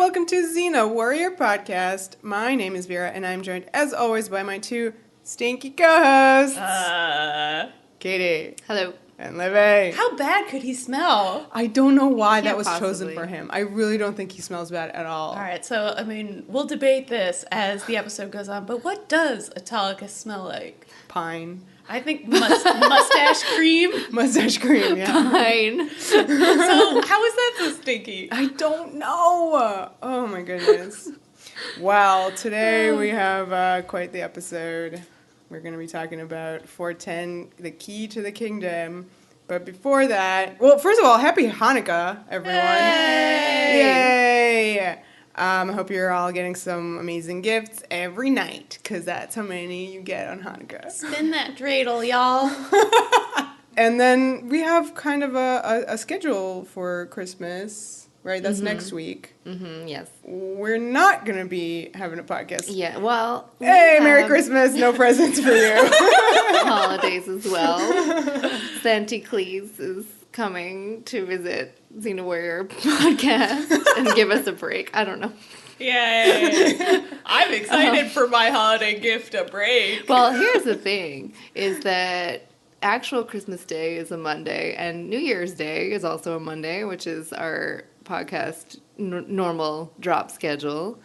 welcome to Xena Warrior Podcast. My name is Vera, and I'm joined, as always, by my two stinky co-hosts, Katie. Hello. And Livy. How bad could he smell? I don't know why that was possibly. chosen for him. I really don't think he smells bad at all. All right, so, I mean, we'll debate this as the episode goes on, but what does Autolycus smell like? Pine. I think mustache cream. Mustache cream, yeah. Fine. So, how is that so stinky? I don't know. Oh, my goodness. Well, today we have quite the episode. We're going to be talking about 410, the key to the kingdom. But before that, well, first of all, happy Hanukkah, everyone. Yay! I hope you're all getting some amazing gifts every night, because that's how many you get on Hanukkah. Spin that dreidel, y'all. And then we have kind of a schedule for Christmas, right? That's next week. Mm-hmm, yes. We're not going to be having a podcast. Yeah, well... Hey, Merry Christmas, no presents for you. Holidays as well. Santa Claus is coming to visit Xena Warrior Podcast and give us a break. I don't know. Yay. I'm excited for my holiday gift, a break. Well, here's the thing, is that actual Christmas Day is a Monday, and New Year's Day is also a Monday, which is our podcast normal drop schedule.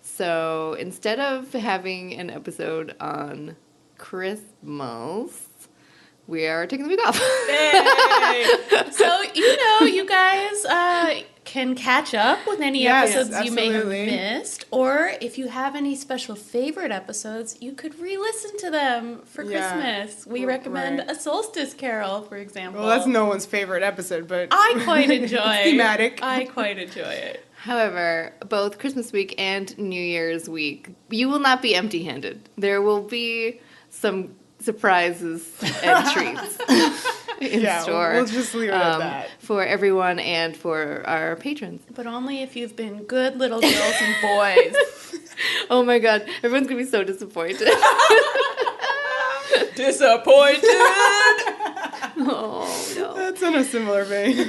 So instead of having an episode on Christmas, we are taking the week off. Yay. So, you guys can catch up with any episodes you may have missed. Or if you have any special favorite episodes, you could re-listen to them for Christmas. We recommend A Solstice Carol, for example. Well, that's no one's favorite episode, but... I quite enjoy it. Thematic. I quite enjoy it. However, both Christmas week and New Year's week, you will not be empty-handed. There will be some surprises and treats in store. We'll just leave it at that. For everyone and for our patrons. But only if you've been good little girls and boys. Oh my god, everyone's going to be so disappointed. Disappointed! Oh, no. That's in a similar vein.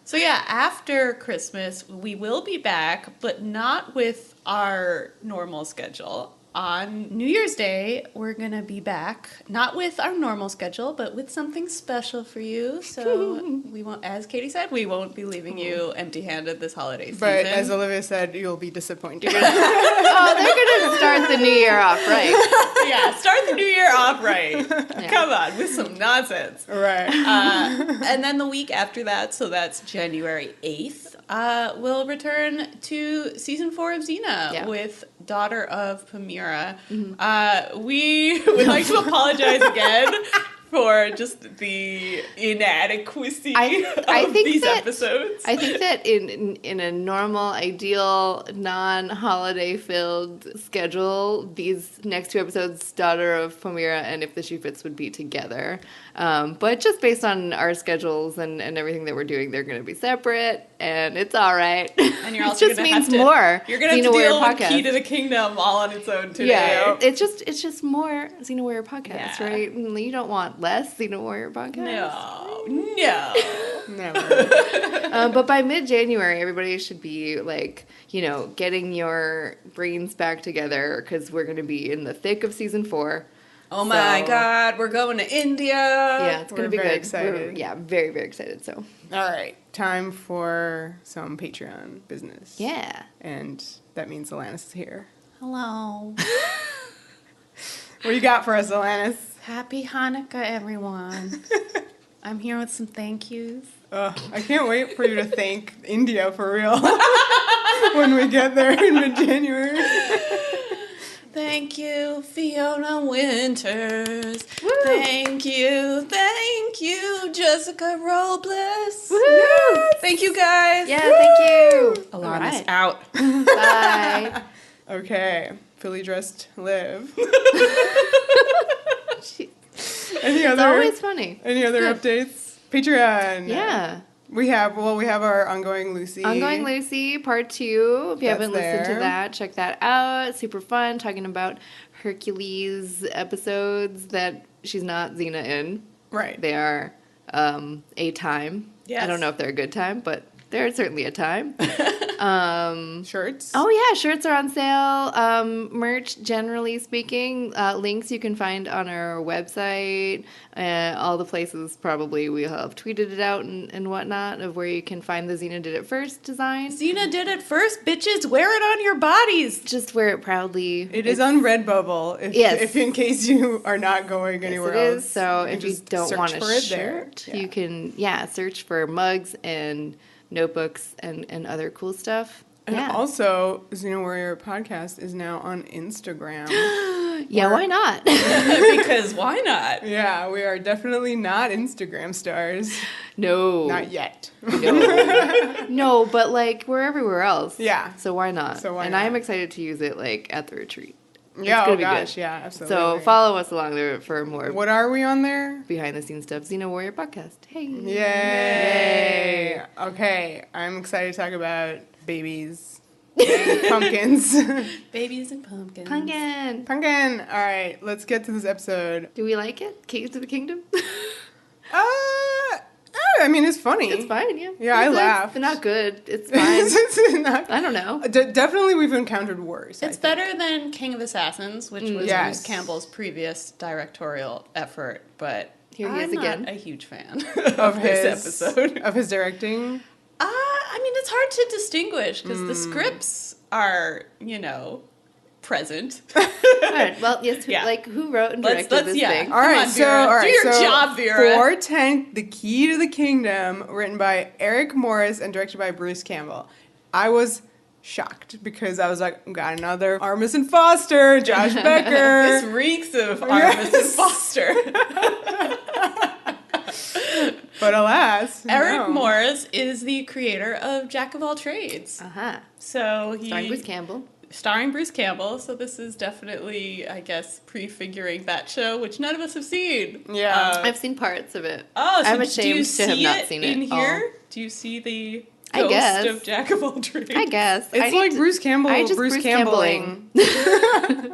So yeah, after Christmas, we will be back, but not with our normal schedule. On New Year's Day, we're going to be back, not with our normal schedule, but with something special for you. So we won't, as Katie said, we won't be leaving you empty-handed this holiday season. But as Olivia said, you'll be disappointed. They're going to start the new year off right. Yeah, start the new year off right. Yeah. Come on, with some nonsense. Right. And then the week after that, so that's January 8th, we'll return to season 4 of Xena with Daughter of Pamira. We would like to apologize again for just the inadequacy of these episodes. I think that in a normal, ideal, non-holiday filled schedule, these next two episodes, Daughter of Pamira and If the Shoe Fits, would be together. But just based on our schedules and everything that we're doing, they're going to be separate, and it's all right. And you're also it just means more. You're going to have to deal with Key to the Kingdom all on its own today. Yeah, it's just more Xena Warrior Podcast, right? You don't want less Xena Warrior Podcast. No. Never. But by mid-January, everybody should be getting your brains back together, because we're going to be in the thick of season 4. Oh my God, we're going to India. Yeah, it's going to be very good. Excited. We're very, very excited. So, all right, time for some Patreon business. Yeah. And that means Alanis is here. Hello. What do you got for us, Alanis? Happy Hanukkah, everyone. I'm here with some thank yous. I can't wait for you to thank India for real when we get there in mid-January. Thank you, Fiona Winters. Woo! Thank you, Jessica Robles. Woo! Yes. Thank you, guys. Yeah, thank you. Alana's out. Bye. Okay, fully dressed Liv. It's always funny. Any other updates? Patreon. Yeah. We have our Ongoing Lucy. Ongoing Lucy, part 2. If you haven't listened to there. that, check that out. Super fun, talking about Hercules episodes that she's not Xena in. Right. They are a time. Yes. I don't know if they're a good time, but they're certainly a time. Shirts? Oh yeah, shirts are on sale. Merch, generally speaking, links you can find on our website. All the places probably we have tweeted it out and whatnot of where you can find the Xena Did It First design. Xena did it first, bitches. Wear it on your bodies. Just wear it proudly. It is on Redbubble. If in case you are not going anywhere it else. is. So you if you just don't search want a for it shirt, there. you can search for mugs and notebooks and other cool stuff. And Yeah. also, Xena Warrior Podcast is now on Instagram. Yeah, why not? Because why not? Yeah, we are definitely not Instagram stars. No. Not yet. No. No, but like we're everywhere else. Yeah. So why not? So why and not? I'm excited to use it like at the retreat. Yeah, gonna oh be gosh, good. yeah, absolutely. So follow us along there for more What are we on there? behind the scenes stuff. Xena Warrior Podcast. Hey. Yay! Okay, I'm excited to talk about babies and pumpkins. Babies and pumpkins. Punkin. Pumpkin! Alright, let's get to this episode. Do we like it? Keys to the Kingdom? I mean, it's funny. It's fine, yeah. Yeah, I It's laughed. not good. It's fine. It's not- I don't know. Definitely we've encountered worse. It's better than King of Assassins, which was Yes. Bruce Campbell's previous directorial effort, but Here he is I'm again. not a huge fan of this his episode. of his directing. I mean, it's hard to distinguish because the scripts are, present. All right. Well, yes. Yeah. Like, who wrote and Let's- directed this yeah. thing? All right, on, Vera. Do your job, Vera. 410, The Key to the Kingdom, written by Eric Morris and directed by Bruce Campbell. I was shocked because I was like, got another Armis and Foster, Josh Becker. This reeks of Armis and Foster. But alas, Eric no. Morris is the creator of Jack of All Trades. Uh-huh. So he Starring Bruce Campbell. starring Bruce Campbell. So this is definitely, I guess, prefiguring that show, which none of us have seen. Yeah. I've seen parts of it. Oh, so I'm do ashamed you to have see not it seen in it here? all. Do you see the I ghost guess. of Jack of All Trades? I guess. I It's need like to- Bruce Campbell, I just Bruce Bruce Campbelling.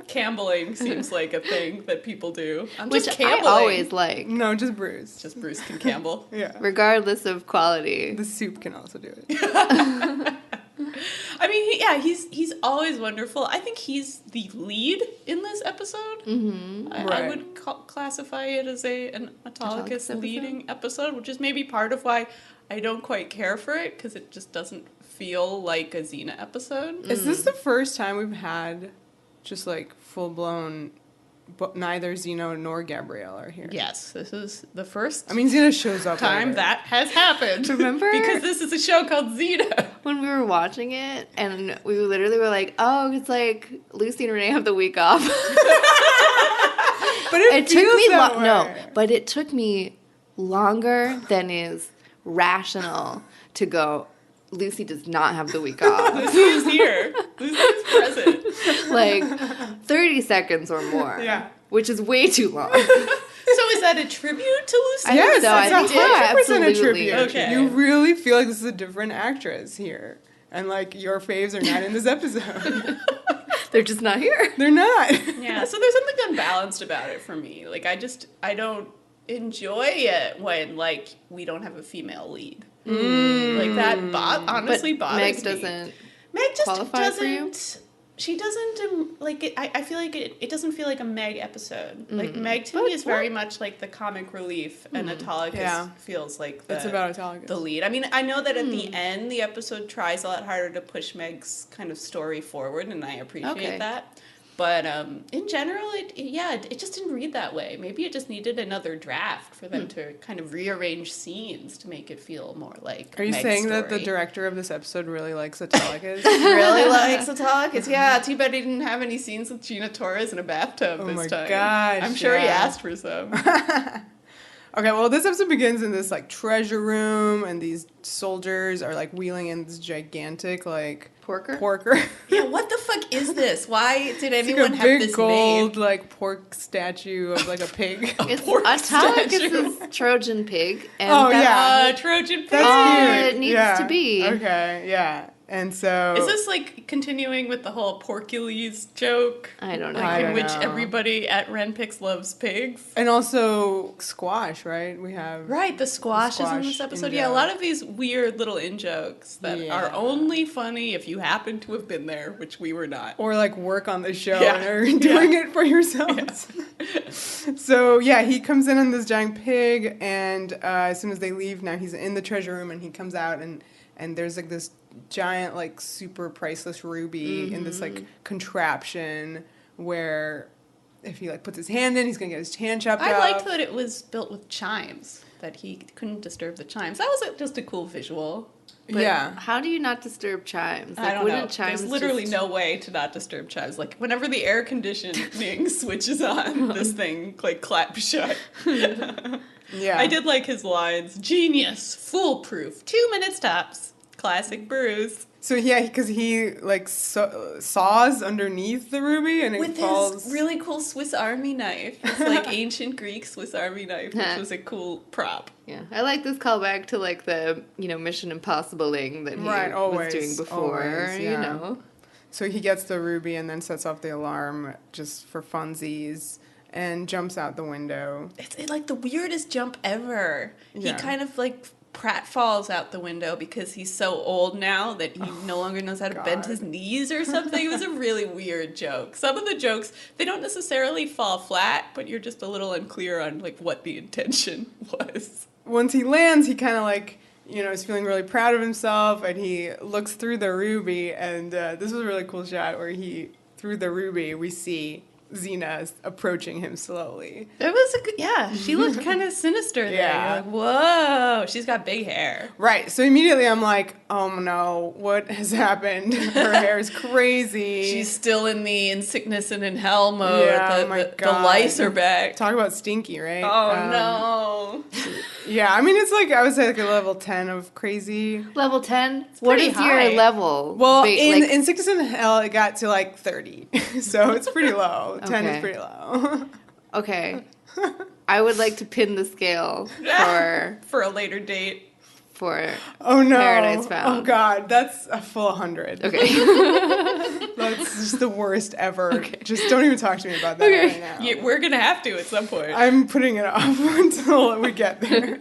Campbelling seems like a thing that people do. I'm Which just I Campbelling. always like, No, just Bruce. Just Bruce can Campbell. Yeah. regardless of quality. The soup can also do it. I mean, he's always wonderful. I think he's the lead in this episode. Mm-hmm. I Right. would classify it as an Autolycus episode? leading episode, which is maybe part of why I don't quite care for it, because it just doesn't feel like a Xena episode. Is this the first time we've had just like full blown, but neither Zeno nor Gabrielle are here? Yes, this is the first I mean, Xena shows up time later. that has happened. Remember? Because this is a show called Xena. When we were watching it, and we literally were like, oh, it's like Lucy and Renee have the week off. But it It took feels me that way. no, but it took me longer than is rational to go. Lucy does not have the week off. Lucy is here. Lucy is present. Like 30 seconds or more. Yeah. Which is way too long. So is that a tribute to Lucy? I think Yes, so. I that's think 100% a absolutely. tribute. Okay. You really feel like this is a different actress here. And like your faves are not in this episode. They're just not here. They're not. Yeah, so there's something unbalanced about it for me. Like, I don't enjoy it when, like, we don't have a female lead. Like, that honestly But bothers Meg me. doesn't. Meg just qualify for you? doesn't... She doesn't, like, I feel like it doesn't feel like a Meg episode. Like, Meg to me is very much like the comic relief, and Autolycus Yeah. feels like It's about Autolycus. the lead. I mean, I know that at the end, the episode tries a lot harder to push Meg's kind of story forward, and I appreciate Okay. that. But in general, it just didn't read that way. Maybe it just needed another draft for them to kind of rearrange scenes to make it feel more like Are you Meg's saying that the story. director of this episode really likes Autolycus? really likes Autolycus? Yeah, too bad he didn't have any scenes with Gina Torres in a bathtub Oh this my time. gosh, I'm sure he yeah. asked for some. Okay, well, this episode begins in this, like, treasure room, and these soldiers are, like, wheeling in this gigantic, like... Porker? Yeah, what the fuck is this? Why did It's anyone like a have big this gold, name? like, pork statue of, like, a pig. It's pork Autolycus statue. is Trojan pig. And Oh, that's yeah. Trojan pig. That's all cute. it needs Yeah. to be. Okay, yeah. And so... Is this like continuing with the whole Porcules joke? I don't know. Like I in which know. everybody at Renpix loves pigs? And also squash, right? We have... Right, the squash is in this squash episode. in Yeah, a joke. lot of these weird little in-jokes that Yeah. are only funny if you happen to have been there, which we were not. Or like work on the show Yeah. and are doing it for yourselves. So yeah, he comes in on this giant pig, and as soon as they leave, now he's in the treasure room, and he comes out, and there's like this giant, like super priceless ruby in this like contraption where if he like puts his hand in, he's gonna get his hand chopped I off. liked that it was built with chimes, that he couldn't disturb the chimes. That was just a cool visual. But Yeah. How do you not disturb chimes? I don't know. wouldn't chimes There's literally just- no way to not disturb chimes. Like, whenever the air conditioning switches on, this thing, like, claps shut. Yeah. I did like his lines. Genius. Foolproof. 2 minutes tops. Classic Bruce. So yeah, because he like saws underneath the ruby, and it With falls. his really cool Swiss Army knife. It's like ancient Greek Swiss Army knife, which was a cool prop. Yeah, I like this callback to like the Mission Impossible-ing that he Right, always, was doing before. always, yeah. You know, So he gets the ruby and then sets off the alarm just for funsies and jumps out the window. It's like the weirdest jump ever. Yeah. He kind of like pratfalls out the window because he's so old now that he no longer knows how to bend God. his knees or something. It was a really weird joke. Some of the jokes, they don't necessarily fall flat, but you're just a little unclear on like what the intention was. Once he lands, he kind of like, is feeling really proud of himself, and he looks through the ruby, and this was a really cool shot where through the ruby, we see Xena approaching him slowly. It was a good, yeah, she looked kind of sinister there. Yeah. You're like, whoa, she's got big hair. Right, so immediately I'm like, oh no, what has happened? Her hair is crazy. She's still in sickness and in hell mode. Yeah, the, my the God. lice are back. Talk about stinky, right? Oh no. Yeah, I mean, it's like, I would say like a level 10 of crazy. level 10. What pretty is high. your level? Well, Like- in Sickness and Hell, it got to like 30. So it's pretty low. 10 is Okay. pretty low. okay, I would like to pin the scale For a later date. for Oh no. Paradise Found. Oh god, that's a full 100. okay. That's just the worst ever. Just don't even talk to me about that right now. Yeah, we're gonna have to at some point. I'm putting it off until we get there.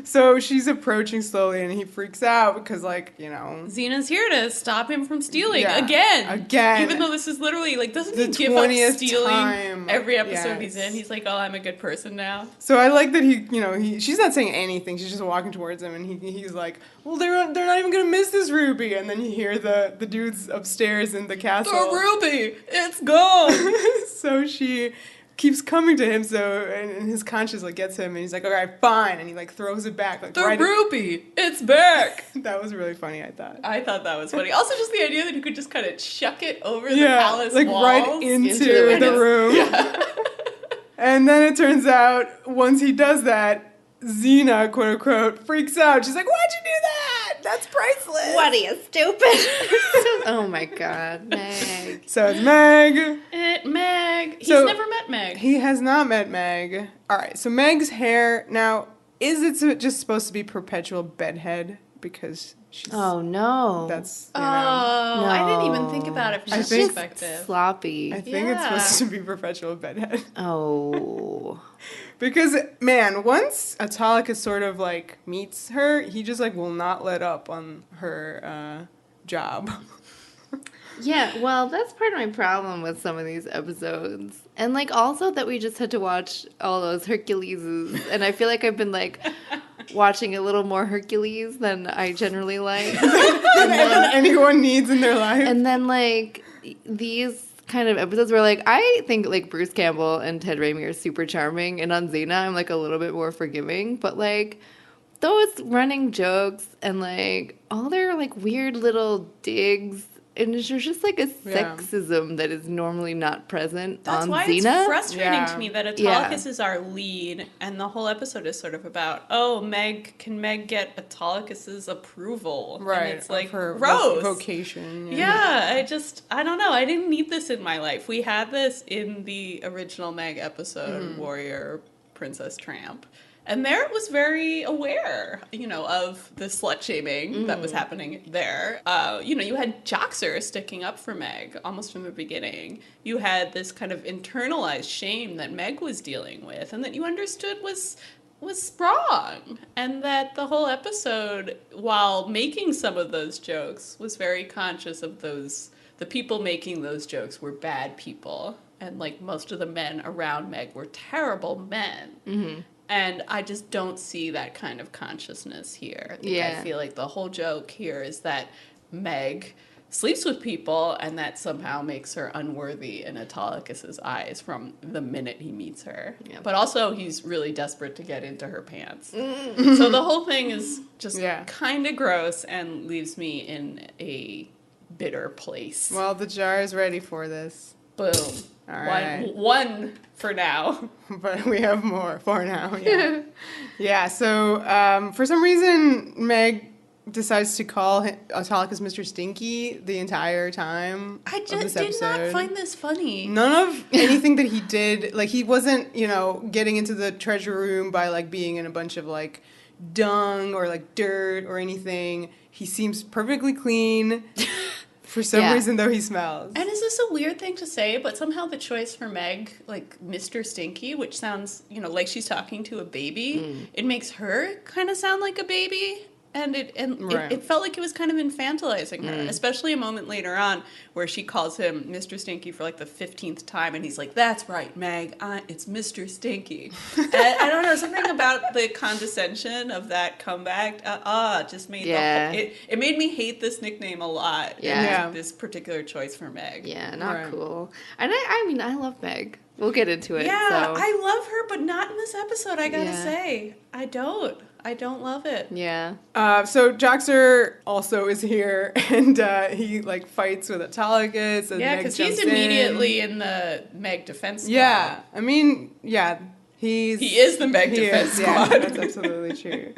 So she's approaching slowly, and he freaks out because, Xena's here to stop him from stealing Yeah, again. again. Even though this is literally like, doesn't The he give up 20th stealing time. every episode Yes. he's in? He's like, oh, I'm a good person now. So I like that she's not saying anything. She's just walking towards him, and he's like, well, they're not even gonna miss this ruby. And then you hear the dudes upstairs in the castle. The ruby, it's gone. So she keeps coming to him, and his conscience like gets him, and he's like, okay, fine, and he like throws it back, like The right. ruby, it's back. That was really funny, I thought. I thought that was funny. Also, just the idea that you could just kind of chuck it over the Yeah, palace like walls right into the the windows. room. And then it turns out once he does that, Xena, quote unquote, freaks out. She's like, "Why'd you do that? That's priceless." What are you, stupid? Oh my god, Meg. So it's Meg. Meg. He's So- never met Meg. He has not met Meg. All right, so Meg's hair now, is it just supposed to be perpetual bedhead because she's Oh no. that's Oh, No. I didn't even think about it from I that think- perspective. sloppy. I think it's Yeah. supposed to be perpetual bedhead. Oh. Because, man, once Autolycus sort of, meets her, he just, will not let up on her job. Yeah, well, that's part of my problem with some of these episodes. And, also that we just had to watch all those Herculeses. And I feel like I've been, watching a little more Hercules than I generally like. Than anyone needs in their life. And then, these kind of episodes where, I think, Bruce Campbell and Ted Raimi are super charming. And on Xena, I'm, a little bit more forgiving. But, those running jokes and, all their, weird little digs. And there's just, a Yeah. sexism that is normally not present That's on why Xena. it's frustrating Yeah. to me that Yeah. Autolycus is our lead, and the whole episode is sort of about, oh, can Meg get Autolycus's approval? Right. And it's like, of her gross. vocation. Yeah, I don't know. I didn't need this in my life. We had this in the original Meg episode, Warrior Princess Tramp. And there it was very aware, of the slut shaming that was happening there. You had Joxer sticking up for Meg almost from the beginning. You had this kind of internalized shame that Meg was dealing with and that you understood was wrong. And that the whole episode, while making some of those jokes, was very conscious of the people making those jokes were bad people. And like most of the men around Meg were terrible men. Mm-hmm. And I just don't see that kind of consciousness here. I feel like the whole joke here is that Meg sleeps with people and that somehow makes her unworthy in Autolycus's eyes from the minute he meets her. Yeah. But also he's really desperate to get into her pants. So the whole thing is just kind of gross and leaves me in a bitter place. Well, the jar is ready for this. Boom. All right. One for now. But we have more for now. Yeah. Yeah. So for some reason, Meg decides to call Autolycus Mr. Stinky the entire time. I just did not find this funny. None of anything that he did, like he wasn't, getting into the treasure room by like being in a bunch of like dung or like dirt or anything. He seems perfectly clean. For some reason, though, he smells. And is this a weird thing to say, but somehow the choice for Meg, like Mr. Stinky, which sounds, like she's talking to a baby, it makes her kind of sound like a baby. And it felt like it was kind of infantilizing her, especially a moment later on where she calls him Mr. Stinky for like the 15th time, and he's like, "That's right, Meg, it's Mr. Stinky." And I don't know, something about the condescension of that comeback just made it made me hate this nickname a lot. Yeah, this particular choice for Meg. Yeah, not cool. And I love Meg. We'll get into it. Yeah, so. I love her, but not in this episode. I gotta say, I don't love it. Yeah. So Joxer also is here, and he like fights with Autolycus. And yeah, because he's immediately in the Meg defense squad. Yeah, I mean, he is the Meg defense squad. Yeah, that's absolutely true.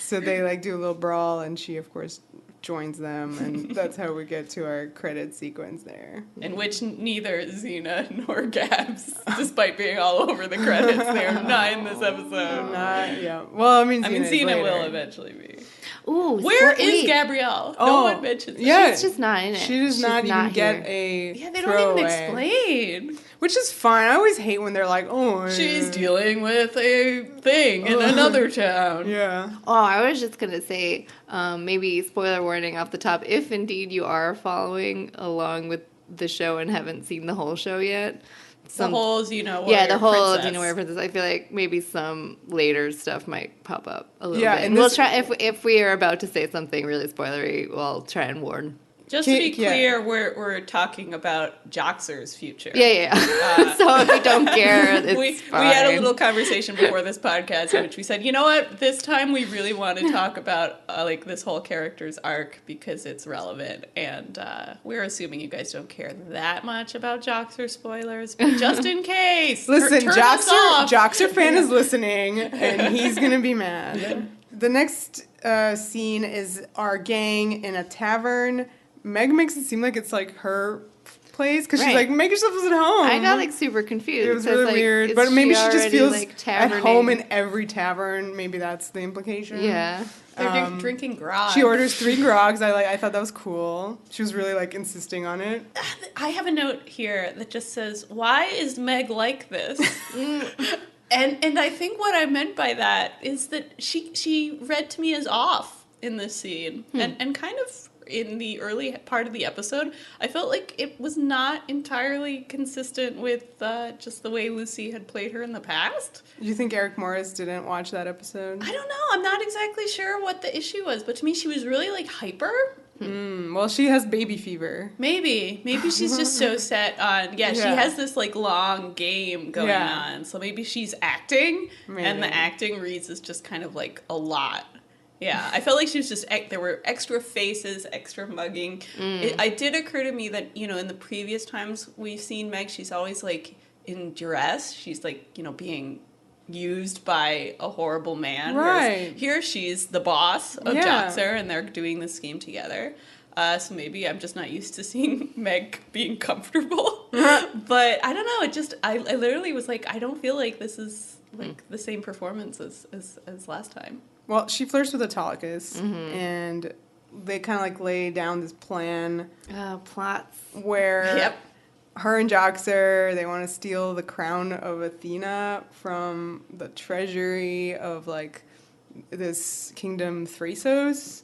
So they like do a little brawl, and she of course joins them, and that's how we get to our credit sequence there. In which neither Xena nor Gabs, despite being all over the credits, they are not in this episode. Well, I mean, Xena will eventually be. Ooh, where is Gabrielle? No one mentions it. Yeah, she's just not in it. She does not even get a they don't even explain. Which is fine. I always hate when they're like, "Oh, she's dealing with a thing in another town." Yeah. Oh, I was just gonna say, maybe spoiler warning off the top. If indeed you are following along with the show and haven't seen the whole show yet. The whole Xena Warrior the whole Princess. Xena Warrior Princess. I feel like maybe some later stuff might pop up a little bit. And we'll try, if we are about to say something really spoilery, we'll try and warn. Just to be clear, we're talking about Joxer's future. Yeah. So if we don't care, it's we fine. We had a little conversation before this podcast in which we said, you know what, this time we really want to talk about like this whole character's arc because it's relevant, and we're assuming you guys don't care that much about Joxer spoilers, but just in case, listen, Joxer fan is listening, and he's gonna be mad. The next scene is our gang in a tavern. Meg makes it seem like it's like her place because she's like, make yourself at home. I got like super confused. It was really weird, but maybe she just feels like at home in every tavern. Maybe that's the implication. Yeah, they're drinking grog. She orders 3 grogs. I thought that was cool. She was really like insisting on it. I have a note here that just says, "Why is Meg like this?" And I think what I meant by that is that she read to me as off in this scene, and kind of. In the early part of the episode, I felt like it was not entirely consistent with just the way Lucy had played her in the past. Do you think Eric Morris didn't watch that episode? I don't know. I'm not exactly sure what the issue was, but to me she was really like hyper. Well, she has baby fever. Maybe she's just so set on, she has this like long game going on, so maybe she's acting, and the acting reads as just kind of like a lot. Yeah, I felt like she was just, there were extra faces, extra mugging. It did occur to me that, in the previous times we've seen Meg, she's always, like, in duress. She's, like, being used by a horrible man. Right. Here she's the boss of Joxer, and they're doing this scheme together. So maybe I'm just not used to seeing Meg being comfortable. But I don't know, I literally was like, I don't feel like this is like the same performance as last time. Well, she flirts with Autolycus, and they kind of like lay down this plan Plots. where Yep. her and Joxer, they want to steal the crown of Athena from the treasury of like this kingdom Thrasos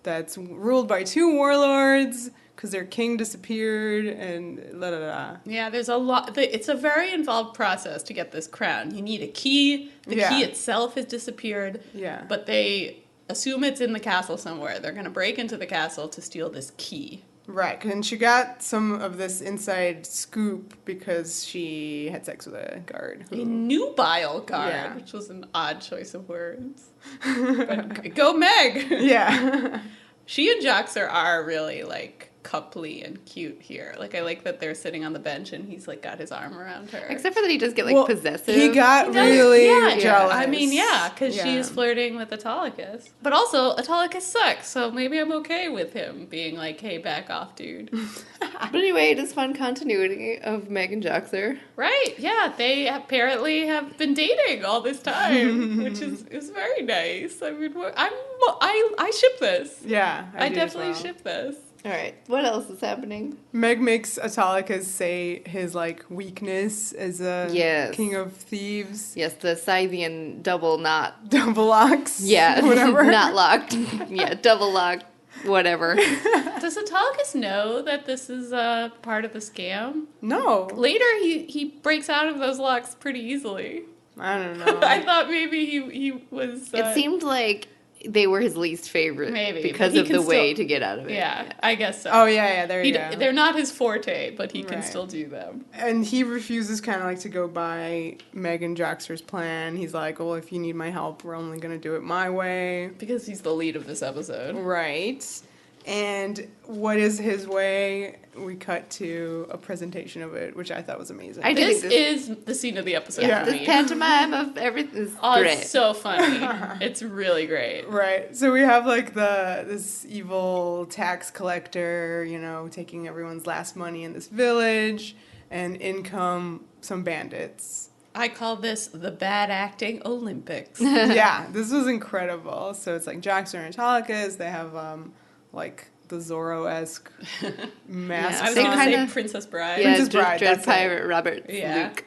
that's ruled by two warlords because their king disappeared and la da da. Yeah, there's a lot. It's a very involved process to get this crown. You need a key. The key itself has disappeared. Yeah. But they assume it's in the castle somewhere. They're going to break into the castle to steal this key. Right, and she got some of this inside scoop because she had sex with a guard. A nubile guard, Yeah. which was an odd choice of words. But go Meg! Yeah. She and Joxer are really, like, coupley and cute here. Like, I like that they're sitting on the bench and he's, like, got his arm around her. Except for that he does get, like, Well, possessive. He got He does- really yeah, jealous. I mean, yeah, because Yeah. she's flirting with Autolycus. But also, Autolycus sucks, so maybe I'm okay with him being like, hey, back off, dude. But anyway, it is fun continuity of Meg and Joxer. Right, yeah, they apparently have been dating all this time, which is very nice. I mean, I ship this. Yeah, I do as definitely well. ship this. All right, what else is happening? Meg makes Autolycus say his like weakness as a Yes. king of thieves. Yes, the Scythian double knot. Double locks. Yeah, Whatever. not locked. Yeah, double locked, whatever. Does Autolycus know that this is part of the scam? No. Later, he breaks out of those locks pretty easily. I don't know. I thought maybe he was... It seemed like they were his least favorite. Maybe, because but he of can the way still- to get out of it. Yeah, I guess so. Oh, yeah, there you go. They're not his forte, but he can Right. still do them. And he refuses kind of like to go by Meg and Joxer's plan. He's like, well, if you need my help, we're only going to do it my way. Because he's the lead of this episode. Right. And what is his way? We cut to a presentation of it, which I thought was amazing. I do This think is the scene of the episode Yeah. for this me. pantomime of everything is Oh, great. it's so funny. It's really great. Right. So we have like this evil tax collector, taking everyone's last money in this village, and in come some bandits. I call this the bad acting Olympics. Yeah, this was incredible. So it's like Joxer and Autolycus, they have like the Zorro-esque masks. I was They going to say kinda- Princess Bride. Yeah, Princess Bride, Dread that's it. Pirate Robert Yeah. Luke.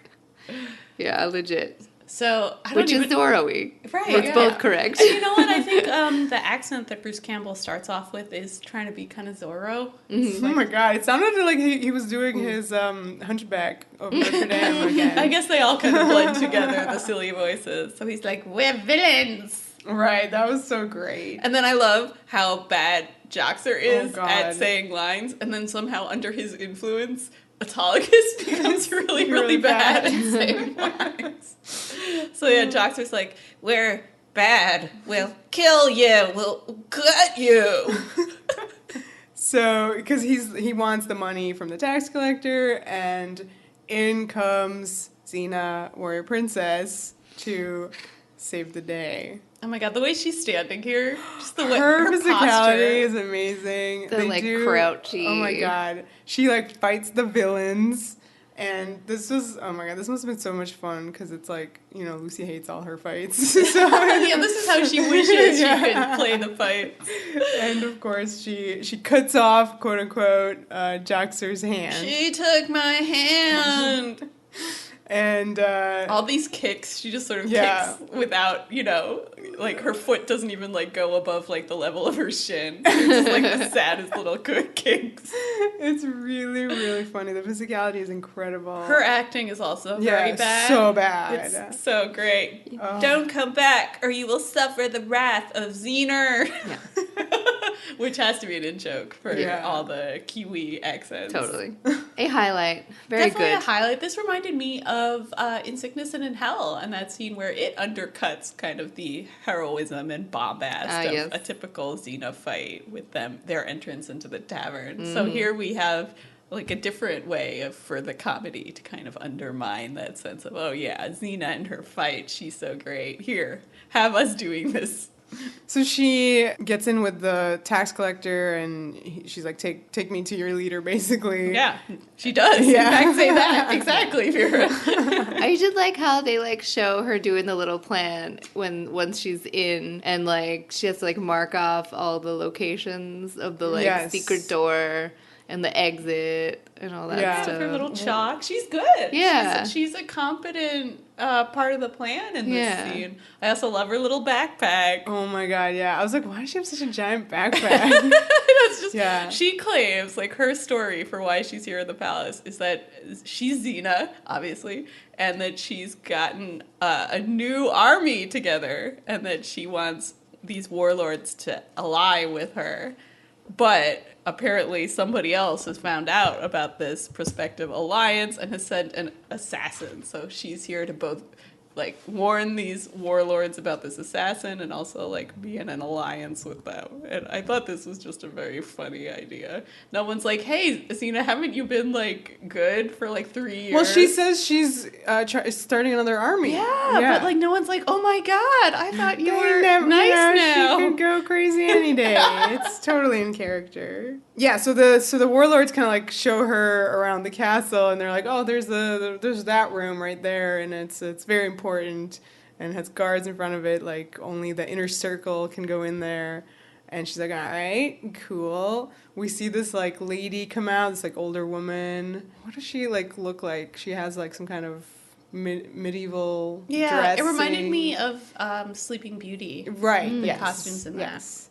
Yeah, legit. So, I don't Which even... is Zorro-y. Right, It's yeah. both correct. And you know what? I think the accent that Bruce Campbell starts off with is trying to be kind of Zorro. It's Oh like- my god, it sounded like he was doing his Hunchback of Notre Dame again. I guess they all kind of blend together, the silly voices. So he's like, we're villains. Right, that was so great. And then I love how bad Joxer is God. at saying lines, and then somehow under his influence, Autolycus becomes really, really bad at saying lines. So yeah, Joxer's like, we're bad, we'll kill you, we'll gut you. So, because he wants the money from the tax collector, and in comes Xena, warrior princess, to save the day. Oh my god, the way she's standing here, just the way Her her physicality posture. is amazing. The, like, crouchy. Oh my god, she like fights the villains, and this must have been so much fun because it's like Lucy hates all her fights. So, Yeah, this is how she wishes Yeah. she could play the fight. and of course she cuts off quote unquote Joxer's hand, She took my hand. and All these kicks, she just sort of Yeah. kicks without, like her foot doesn't even like go above like the level of her shin. It's just like the saddest little kicks. it's really really funny. The physicality is incredible. Her acting is also very Yeah, bad. so bad. It's so great. Oh. Don't come back or you will suffer the wrath of Xener. Yeah. Which has to be an in-joke for Yeah. all the Kiwi accents. Totally. A highlight. Very Definitely good. a highlight. This reminded me of In Sickness and in Hell, and that scene where it undercuts kind of the heroism and bombast of yes. a typical Xena fight with their entrance into the tavern. So here we have like a different way for the comedy to kind of undermine that sense of, oh yeah, Xena and her fight, she's so great. Here, have us doing this So she gets in with the tax collector, and she's like, take me to your leader, basically. Yeah, she does. Yeah. In fact, say that. Exactly, Vera. I did like how they like show her doing the little plan once she's in, and like she has to like mark off all the locations of the like Yes. secret door and the exit and all that Yeah. stuff. Her little chalk. She's good. Yeah. She's a competent part of the plan in this Yeah. scene. I also love her little backpack. Oh my god, yeah. I was like, why does she have such a giant backpack? It's just, Yeah. She claims, like, her story for why she's here in the palace is that she's Xena, obviously, and that she's gotten a new army together, and that she wants these warlords to ally with her. But apparently somebody else has found out about this prospective alliance and has sent an assassin. So she's here to both, like, warn these warlords about this assassin and also, like, be in an alliance with them. And I thought this was just a very funny idea. No one's like, hey, Xena, haven't you been, like, good for, like, 3 years? Well, she says she's starting another army. Yeah, but, like, no one's like, oh, my God, I thought you were nice now. She could go crazy any day. It's totally in character. Yeah, so the warlords kind of like show her around the castle, and they're like, oh, there's that room right there, and it's very important, and has guards in front of it. Like only the inner circle can go in there. And she's like, all right, cool. We see this like lady come out, this like older woman. What does she like look like? She has like some kind of medieval dress. It reminded me of Sleeping Beauty. Right. The Yes. costumes in that. Yes.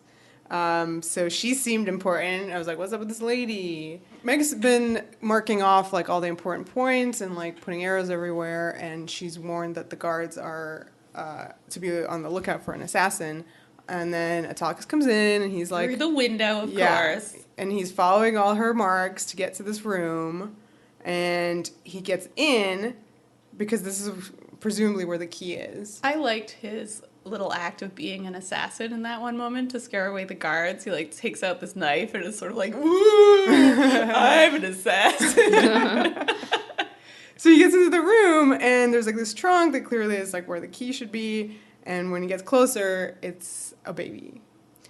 So she seemed important. I was like, what's up with this lady? Meg's been marking off like all the important points and like putting arrows everywhere, and she's warned that the guards are to be on the lookout for an assassin. And then Autolycus comes in, and he's like... Through the window, of course. And he's following all her marks to get to this room. And he gets in because this is presumably where the key is. I liked his little act of being an assassin in that one moment to scare away the guards. He like takes out this knife and is sort of like, "Ooh, I'm an assassin." So he gets into the room, and there's like this trunk that clearly is like where the key should be. And when he gets closer, it's a baby.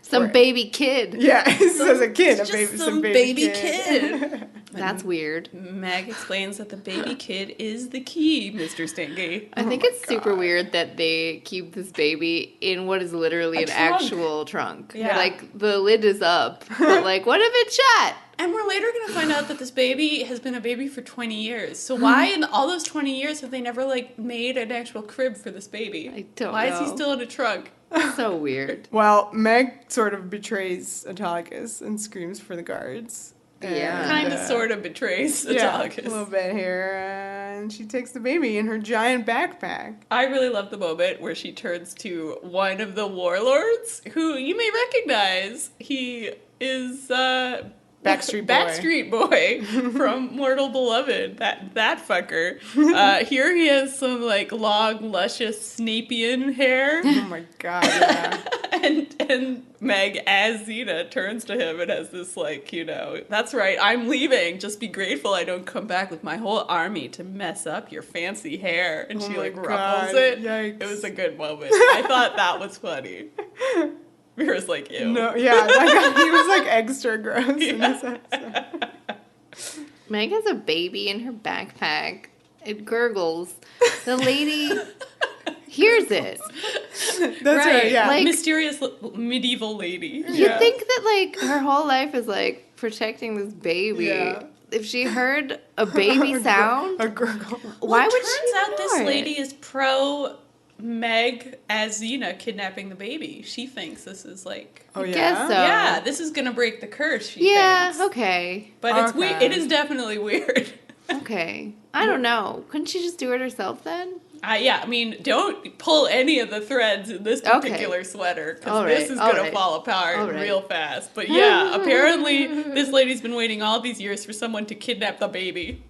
Some baby kid. Yeah, it says a kid. Some baby kid. That's weird. Meg explains that the baby kid is the key, Mr. Stinky. I think it's super weird that they keep this baby in what is literally an trunk. actual trunk. Yeah. Like, the lid is up, but like, what if it's shut? And we're later going to find out that this baby has been a baby for 20 years. So why in all those 20 years have they never, like, made an actual crib for this baby? I don't know. Why is he still in a trunk? So weird. Well, Meg sort of betrays Autolycus and screams for the guards. Yeah. Kind of, sort of betrays Autolycus. A little bit here. And she takes the baby in her giant backpack. I really love the moment where she turns to one of the warlords, who you may recognize. He is Backstreet Boy from Mortal Beloved. That fucker. Here he has some like long, luscious Snapean hair. Oh my god, yeah. And Meg, as Xena, turns to him and has this like, you know, that's right, I'm leaving. Just be grateful I don't come back with my whole army to mess up your fancy hair. And Oh she my like God, ruffles it. yikes. It was a good moment. I thought that was funny. Vera's like, ew. No, yeah, that guy, he was like extra gross in this episode. Meg has a baby in her backpack. It gurgles. The lady hears it. That's right, yeah. like- Mysterious medieval lady. You'd think that, like, her whole life is, like, protecting this baby. Yeah. If she heard a baby sound, A gurgle. why would turns she out know this it? lady is pro Meg as Xena kidnapping the baby. She thinks this is like... Oh, yeah? guess so. Yeah, this is gonna break the curse, she Yeah, thinks. okay. But it's weird. Okay. It is definitely weird. Okay. I don't know. Couldn't she just do it herself then? Yeah, I mean, don't pull any of the threads in this Okay. particular sweater, because All this right, is all gonna right. fall apart All right. real fast. But yeah, apparently this lady's been waiting all these years for someone to kidnap the baby.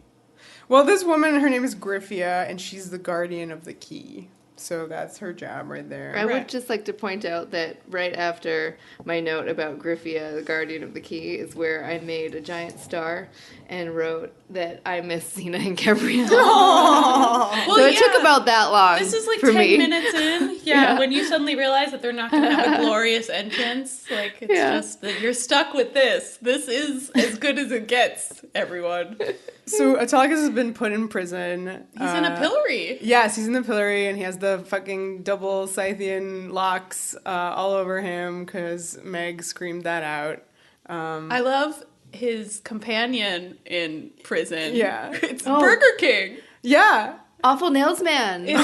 Well, this woman, her name is Griffia, and she's the guardian of the key. So that's her job right there. I Right. would just like to point out that right after my note about Griffia, the guardian of the key, is where I made a giant star and wrote that I miss Xena and Gabrielle. Well, So it took about that long. This is like for 10 me. minutes in. Yeah, when you suddenly realize that they're not going to have a glorious entrance. Like, it's just that you're stuck with this. This is as good as it gets, everyone. So Autolycus has been put in prison. He's in a pillory. Yes, he's in the pillory, and he has the fucking double Scythian locks all over him because Meg screamed that out. I love his companion in prison. Yeah. It's Burger King. Yeah. Awful Nails Man. He's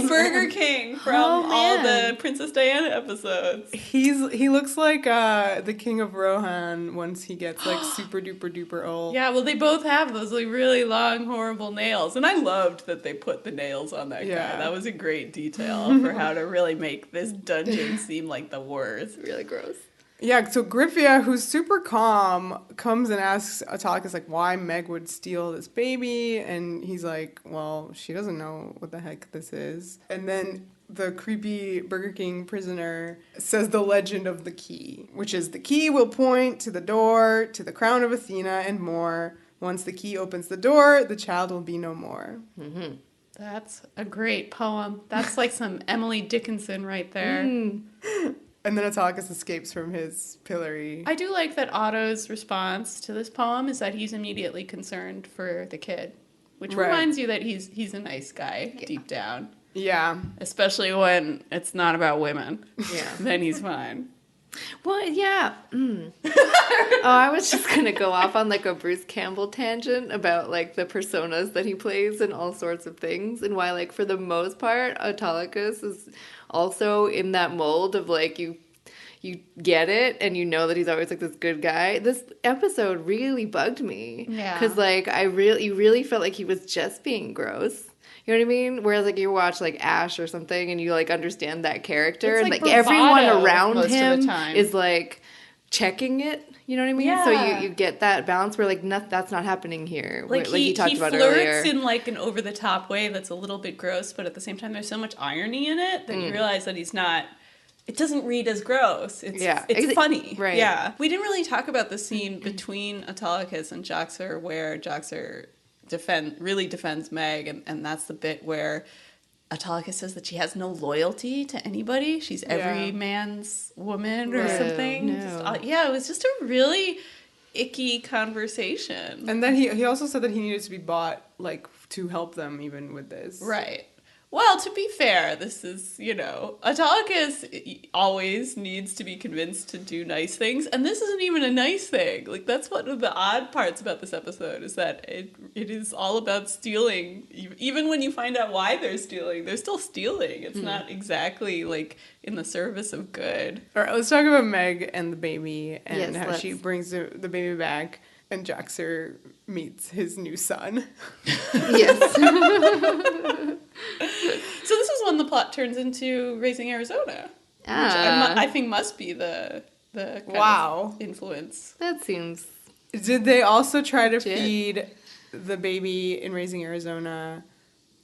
Burger King from all the Princess Diana episodes. He looks like the King of Rohan once he gets like super duper duper old. Yeah, well, they both have those like really long, horrible nails, and I loved that they put the nails on that guy. That was a great detail for how to really make this dungeon seem like the worst. Really gross. Yeah, so Griffia, who's super calm, comes and asks Autolycus, like, why Meg would steal this baby, and he's like, well, she doesn't know what the heck this is. And then the creepy Burger King prisoner says the legend of the key, which is the key will point to the door, to the crown of Athena, and more. Once the key opens the door, the child will be no more. Mm-hmm. That's a great poem. That's like some Emily Dickinson right there. And then Autolycus escapes from his pillory. I do like that Otto's response to this poem is that he's immediately concerned for the kid, which reminds you that he's a nice guy deep down. Yeah. Especially when it's not about women. Yeah. Then he's fine. Well, yeah. Oh, I was just going to go off on like a Bruce Campbell tangent about like the personas that he plays and all sorts of things, and why like for the most part Autolycus is also in that mold of like you get it and you know that he's always like this good guy. This episode really bugged me. Yeah. Because like you really felt like he was just being gross. You know what I mean? Whereas like you watch like Ash or something and you like understand that character, It's and like like everyone bravado around most of the him time. is like checking it. You know what I mean? Yeah. So you get that balance where like that's not happening here. Like he talked about flirts earlier. in like an over the top way that's a little bit gross, but at the same time there's so much irony in it that you realize that he's not. It doesn't read as gross. It's funny. Right. Yeah. We didn't really talk about the scene between Autolycus and Joxer where Joxer really defends Meg, and that's the bit where Autolycus says that she has no loyalty to anybody. She's every man's woman or something. No. It was just a really icky conversation. And then he also said that he needed to be bought, like, to help them even with this. Right. Well, to be fair, this is, Autolycus always needs to be convinced to do nice things, and this isn't even a nice thing. Like, that's one of the odd parts about this episode, is that it is all about stealing. Even when you find out why they're still stealing. It's not exactly, like, in the service of good. All right, let's talk about Meg and the baby and Yes, how she brings the baby back, and Joxer meets his new son. Yes. So this is when the plot turns into Raising Arizona, which I think must be the kind of influence. That seems. Did they also try to feed the baby in Raising Arizona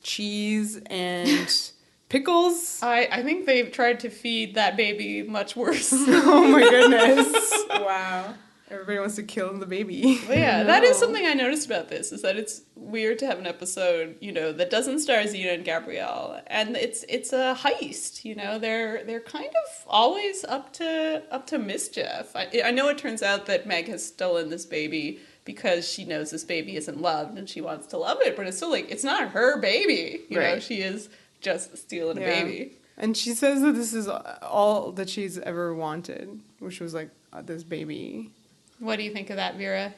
cheese and pickles? I think they've tried to feed that baby much worse. Oh my goodness. Wow. Everybody wants to kill the baby. But yeah, that is something I noticed about this, is that it's weird to have an episode, that doesn't star Xena and Gabrielle, and it's a heist. They're kind of always up to mischief. I know it turns out that Meg has stolen this baby because she knows this baby isn't loved and she wants to love it, but it's still like it's not her baby. You know, she is just stealing a baby. And she says that this is all that she's ever wanted, which was like this baby. What do you think of that, Vera?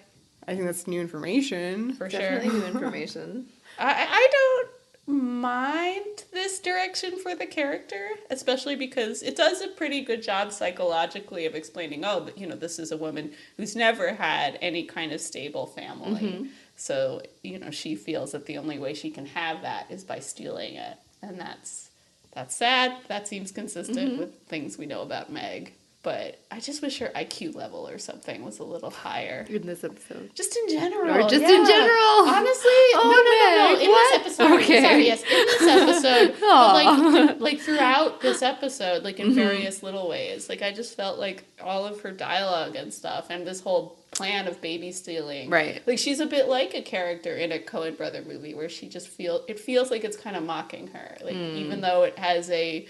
I think that's new information. For Definitely sure. new information. I don't mind this direction for the character, especially because it does a pretty good job psychologically of explaining, this is a woman who's never had any kind of stable family. Mm-hmm. So, she feels that the only way she can have that is by stealing it. And that's sad. That seems consistent with things we know about Meg. but I just wish her IQ level or something was a little higher. In this episode. Just in general. Or just in general. Honestly, no. In What? this episode. Okay. Sorry, yes, in this episode. But like throughout this episode, like in various little ways. Like I just felt like all of her dialogue and stuff and this whole plan of baby stealing. Right. Like she's a bit like a character in a Coen Brother movie where she just feels like it's kind of mocking her. Like even though it has a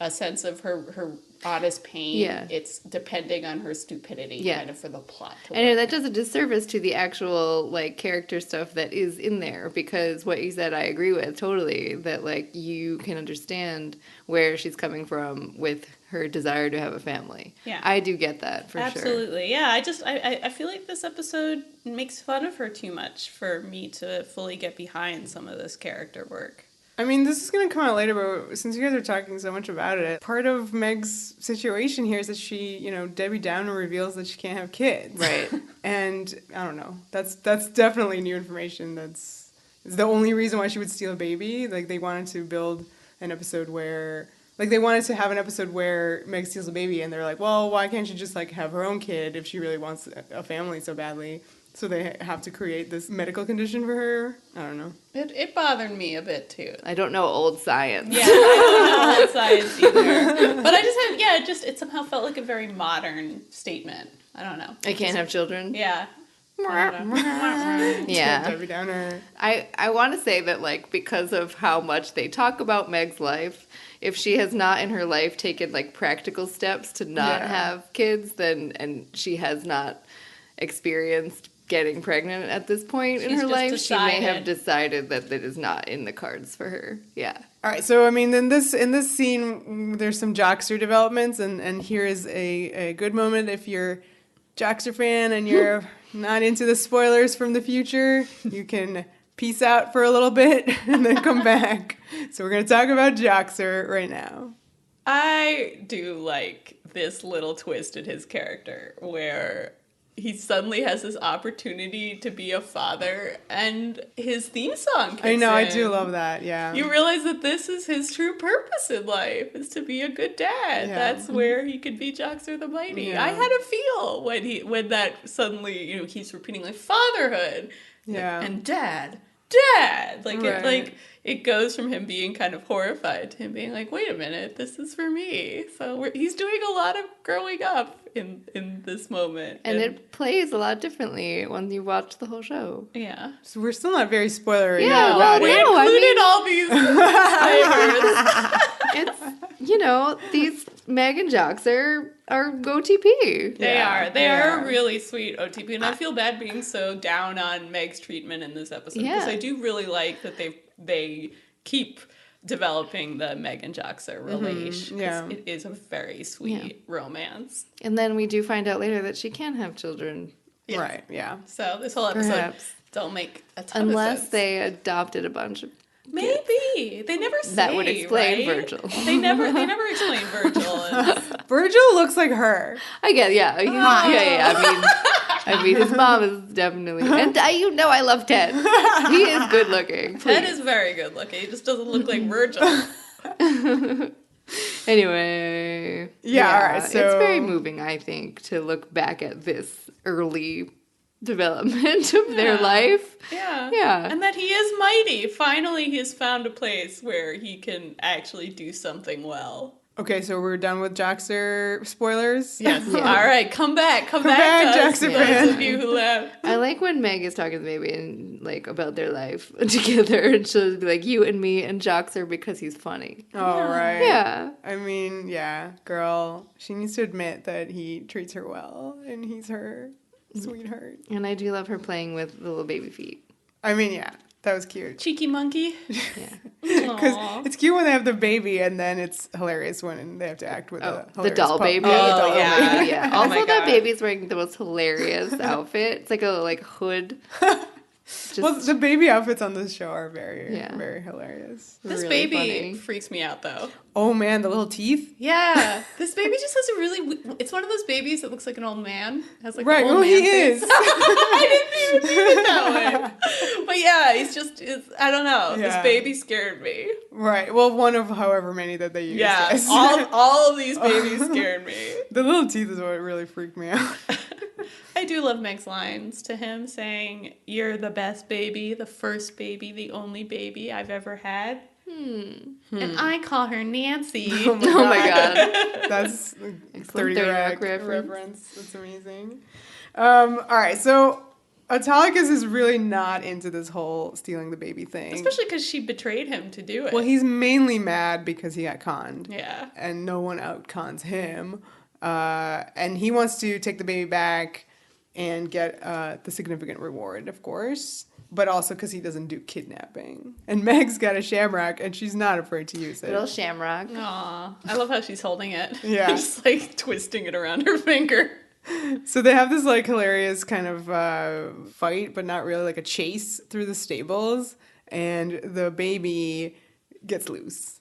sense of her honest pain, it's depending on her stupidity kind of for the plot to work. And that does a disservice to the actual, like, character stuff that is in there, because what you said I agree with totally, that, like, you can understand where she's coming from with her desire to have a family. Yeah. I do get that, for sure. Absolutely, yeah. I feel like this episode makes fun of her too much for me to fully get behind some of this character work. I mean, this is going to come out later, but since you guys are talking so much about it, part of Meg's situation here is that she, Debbie Downer reveals that she can't have kids. Right. And I don't know. That's definitely new information. It's the only reason why she would steal a baby. Like, they wanted to build an episode where... Like, they wanted to have an episode where Meg steals a baby, and they're like, well, why can't she just, like, have her own kid if she really wants a family so badly? So they have to create this medical condition for her. I don't know. It bothered me a bit, too. I don't know old science. Yeah, I don't know old science either. But I it somehow felt like a very modern statement. I don't know. I can't have children? Yeah. Yeah. Debbie Downer. I want to say that, like, because of how much they talk about Meg's life, if she has not in her life taken, like, practical steps to not have kids, and she has not experienced getting pregnant at this point in her life, she may have decided that it is not in the cards for her. Yeah. All right, so I mean, in this scene, there's some Joxer developments, and here is a good moment if you're Joxer fan and you're not into the spoilers from the future, you can peace out for a little bit and then come back. So we're going to talk about Joxer right now. I do like this little twist in his character where he suddenly has this opportunity to be a father, and his theme song kicks I know, in. I do love that, yeah. You realize that this is his true purpose in life, is to be a good dad. Yeah. That's where he could be Joxer the Mighty. Yeah. I had a feel when that suddenly, keeps repeating, like, fatherhood, Yeah. and dad. Like, Right. it goes from him being kind of horrified to him being like, wait a minute, this is for me. So he's doing a lot of growing up in this moment. And it plays a lot differently when you watch the whole show. Yeah. So we're still not very spoilery Yeah, about We it. no, I included mean- all these flavors. It's, these Meg and Joxer are OTP. They Yeah, are. They they are are. a really sweet OTP. And I feel bad being so down on Meg's treatment in this episode. Because Yeah. I do really like that they keep developing the Meg and Joxer relation. yeah. It is a very sweet romance. And then we do find out later that she can have children. Yes. Right, yeah. So this whole episode Perhaps. don't make a ton of Unless sense. they adopted a bunch of... Maybe. They never say, That would explain right? Virgil. They never explain Virgil. And Virgil looks like her. I get, yeah. I mean, his mom is definitely... And I love Ted. He is good looking. Ted is very good looking. He just doesn't look like Virgil. Anyway. Yeah, all right, so- It's very moving, I think, to look back at this early development of their life. Yeah. Yeah. And that he is mighty. Finally, he has found a place where he can actually do something well. Okay, so we're done with Joxer spoilers? Yes. Yeah. All right, come back to back, us, Joxer those fan. of you who left. I like when Meg is talking to the baby and like about their life together, and she'll be like, "You and me and Joxer because he's funny." All right. Yeah. I mean, yeah, girl, she needs to admit that he treats her well and he's her sweetheart. And I do love her playing with the little baby feet. I mean, yeah, that was cute. Cheeky monkey. Yeah. Because Aw. it's cute when they have the baby, and then it's hilarious when they have to act with Oh, a the hilarious doll pup. baby. Oh, the Oh, doll yeah. baby. Yeah. Oh Also, my that God. baby's wearing the most hilarious outfit. It's like a hood. Just Well, the baby outfits on this show are very, Yeah. very hilarious. This really baby funny. freaks me out, though. Oh man, the little teeth. Yeah, this baby just has a really. It's one of those babies that looks like an old man. Has like Right, an old well, man he face. is. I didn't even think it that way. But But yeah, I don't know. Yeah. This baby scared me. Right. Well, one of however many that they used. Yeah, yes. all of these babies scared me. The little teeth is what really freaked me out. I do love Meg's lines to him saying, "You're the best baby, the first baby, the only baby I've ever had." And I call her Nancy. Oh my god. That's 30 Rock Rock reference. reference. That's amazing. All right, so Autolycus is really not into this whole stealing the baby thing. Especially because she betrayed him to do it. Well, he's mainly mad because he got conned. Yeah. And no one out-cons him. And he wants to take the baby back and get the significant reward, of course. But also because he doesn't do kidnapping. And Meg's got a shamrock, and she's not afraid to use it. Little shamrock. Aw. I love how she's holding it. Yeah. Just like twisting it around her finger. So they have this like hilarious kind of fight, but not really, like a chase through the stables. And the baby gets loose.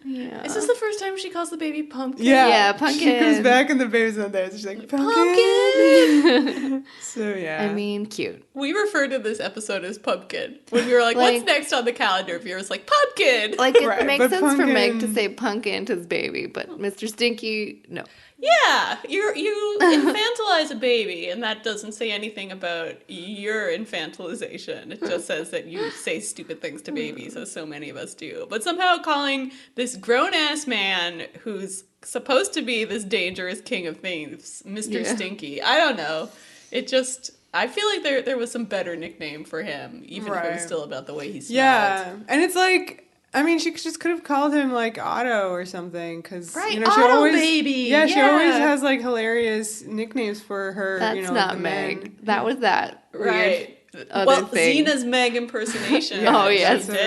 Yeah. Is this the first time she calls the baby Pumpkin? Yeah, Punkin. She comes back and the baby's not there. So she's like, Pumpkin! Pumpkin! So yeah. I mean, cute. We referred to this episode as Pumpkin. When we were like, what's next on the calendar? Vera's like, Pumpkin! Like, it Right, makes but sense for Meg Punkin- to say Punkin to his baby, but Mr. Stinky, no. Yeah, you infantilize a baby, and that doesn't say anything about your infantilization. It just says that you say stupid things to babies, as so many of us do. But somehow calling this grown-ass man who's supposed to be this dangerous king of thieves, Mr. Yeah. Stinky, I don't know. It just... I feel like there was some better nickname for him, even if it was Right. still about the way he smelled. Yeah. And it's like, I mean, she just could have called him like Otto or something, because Right, she Otto always, baby, yeah, she always yeah. has like hilarious nicknames for her. That's not the Meg. men. That was that Right. other Well, thing. Xena's Meg impersonation. Oh, yes. She did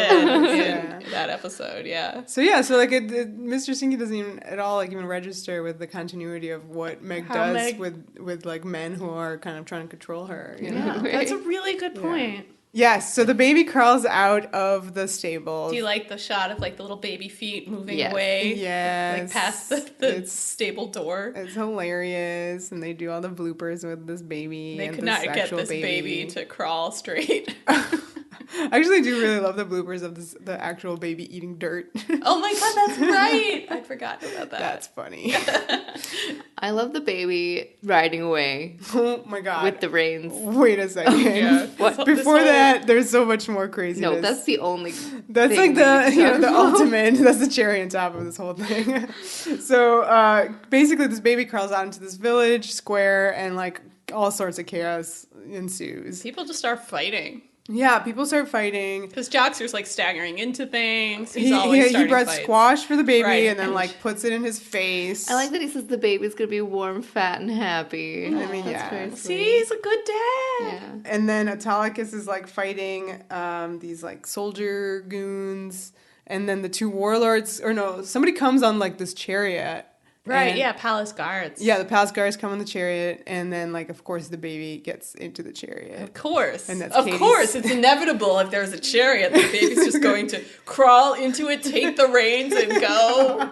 Yeah. in that episode, yeah. So yeah, so like Mr. Stinky doesn't even at all like even register with the continuity of what Meg How does Meg- with like men who are kind of trying to control her. You know? Yeah, Right. that's a really good point. Yes. So the baby crawls out of the stable. Do you like the shot of like the little baby feet moving Yes. away? Yes. Like past the It's- stable door? It's hilarious, and they do all the bloopers with this baby. They and could this not get actual this baby to crawl straight. I actually do really love the bloopers of the actual baby eating dirt. Oh my god, that's right! I'd forgotten about that. That's funny. I love the baby riding away Oh my god. with the reins. Wait a second. Yeah. What? This Before whole- that, there's so much more craziness. No, that's the only. That's thing like the we need to the talk about. ultimate. That's the cherry on top of this whole thing. So basically, this baby crawls out into this village square, and like all sorts of chaos ensues. People just start fighting. Yeah, people start fighting. Because Joxer's like staggering into things. He's He always starting brought fights. squash for the baby, Right, and then and- like puts it in his face. I like that he says the baby's gonna be warm, fat, and happy. I mean, That's yeah. very See, sweet. he's a good dad. Yeah. And then Autolycus is like fighting these like soldier goons, and then the two warlords, or no, somebody comes on like this chariot. Right, and- yeah, palace guards. Yeah, the palace guards come on the chariot, and then like of course the baby gets into the chariot. Of course. And that's of Katie's- course, it's inevitable if there's a chariot, the baby's just going to crawl into it, take the reins, and go.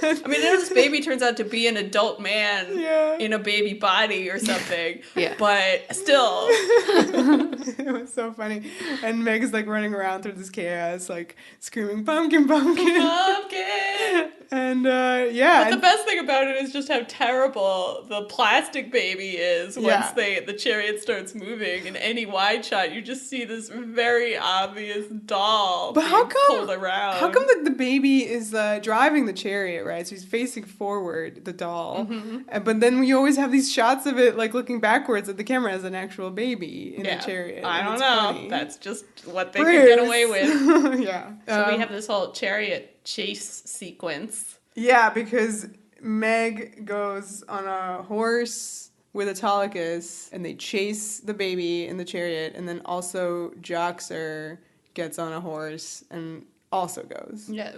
I mean, I know this baby turns out to be an adult man Yeah. in a baby body or something. Yeah. But still. It was so funny. And Meg is like running around through this chaos, like screaming, "Pumpkin, pumpkin!" Pumpkin! And yeah, But the best thing about it is just how terrible the plastic baby is once Yeah. the chariot starts moving. In any wide shot, you just see this very obvious doll But being how come? pulled around. How come the baby is driving the chariot, right? So he's facing forward, the doll. Mm-hmm. But then we always have these shots of it, like looking backwards at the camera as an actual baby in the chariot. I and don't it's know. funny. That's just what they could get away with. Yeah. So we have this whole chariot chase sequence. Yeah, because Meg goes on a horse with Autolycus, and they chase the baby in the chariot, and then also Joxer gets on a horse and also goes. Yes.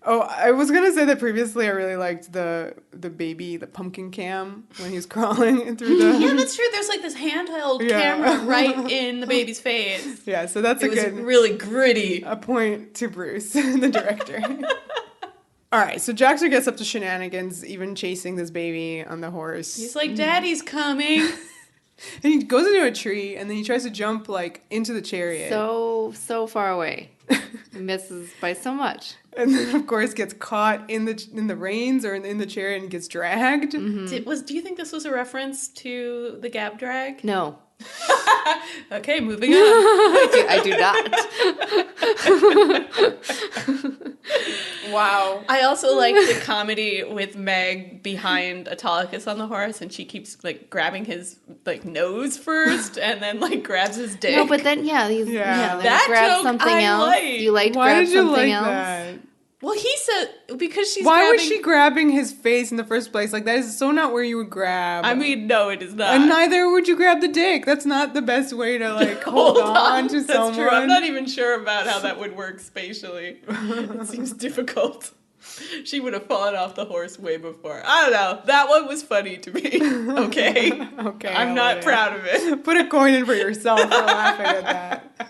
Oh, I was gonna say that previously I really liked the baby, the pumpkin cam when he's crawling through the. Yeah, that's true. There's like this handheld Yeah. camera right in the baby's face. Yeah, so that's It a was good really gritty. a point to Bruce, the director. All right, so Joxer gets up to shenanigans, even chasing this baby on the horse. He's like, Daddy's coming. And he goes into a tree, and then he tries to jump, like, into the chariot. So far away. He misses by so much. And then, of course, gets caught in the reins or in the chariot and gets dragged. Do you think this was a reference to the Gab drag? No. Okay, moving on. I do not. Wow. I also like the comedy with Meg behind Autolycus on the horse, and she keeps like grabbing his like nose first, and then like grabs his dick. No, but then then That he grabs joke something I else. like. You like Why grab did you something like else? that? Well, he said because she's. Why grabbing, was she grabbing his face in the first place? Like, that is so not where you would grab. I mean, no, it is not. And neither would you grab the dick. That's not the best way to, like, hold on to That's someone. true. I'm not even sure about how that would work spatially. It seems difficult. She would have fallen off the horse way before. I don't know. That one was funny to me. Okay. Okay. I'm not proud of it. Put a coin in for yourself for laughing at that.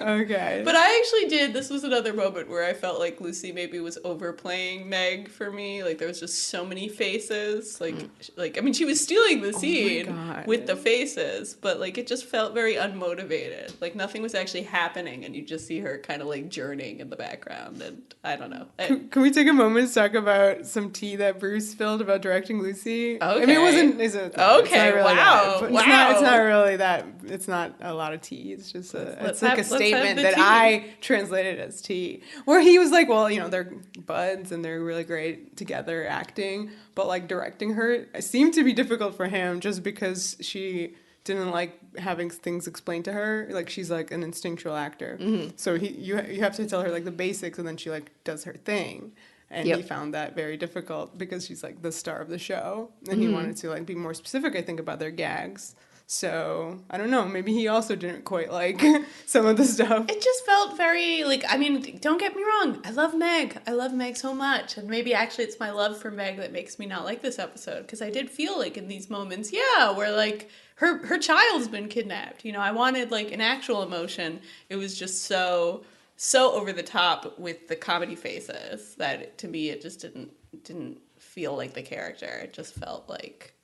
Okay. But I actually did. This was another moment where I felt like Lucy maybe was overplaying Meg for me. Like there was just so many faces. Like I mean, she was stealing the scene God. with the faces, but like it just felt very unmotivated. Like nothing was actually happening, and you just see her kind of like journeying in the background. And I don't know. Can we take a moment to talk about some tea that Bruce spilled about directing Lucy? Okay. I mean, it wasn't. It's not Okay, really wow, that, but wow. It's not really that. It's not a lot of tea. It's just it's like a let's have statement the that tea. I translated as tea, where he was like, well, you know, they're buds and they're really great together acting, but like directing her seemed to be difficult for him just because she didn't like having things explained to her. Like she's like an instinctual actor, so you have to tell her like the basics, and then she like does her thing. And he found that very difficult because she's like the star of the show, and he wanted to like be more specific, I think, about their gags. So I don't know. Maybe he also didn't quite like some of the stuff. It just felt very like, I mean, don't get me wrong. I love Meg so much. And maybe actually it's my love for Meg that makes me not like this episode. Because I did feel like in these moments, where like her child's been kidnapped. You know, I wanted like an actual emotion. It was just so over the top with the comedy faces that to me it just didn't feel like the character. It just felt like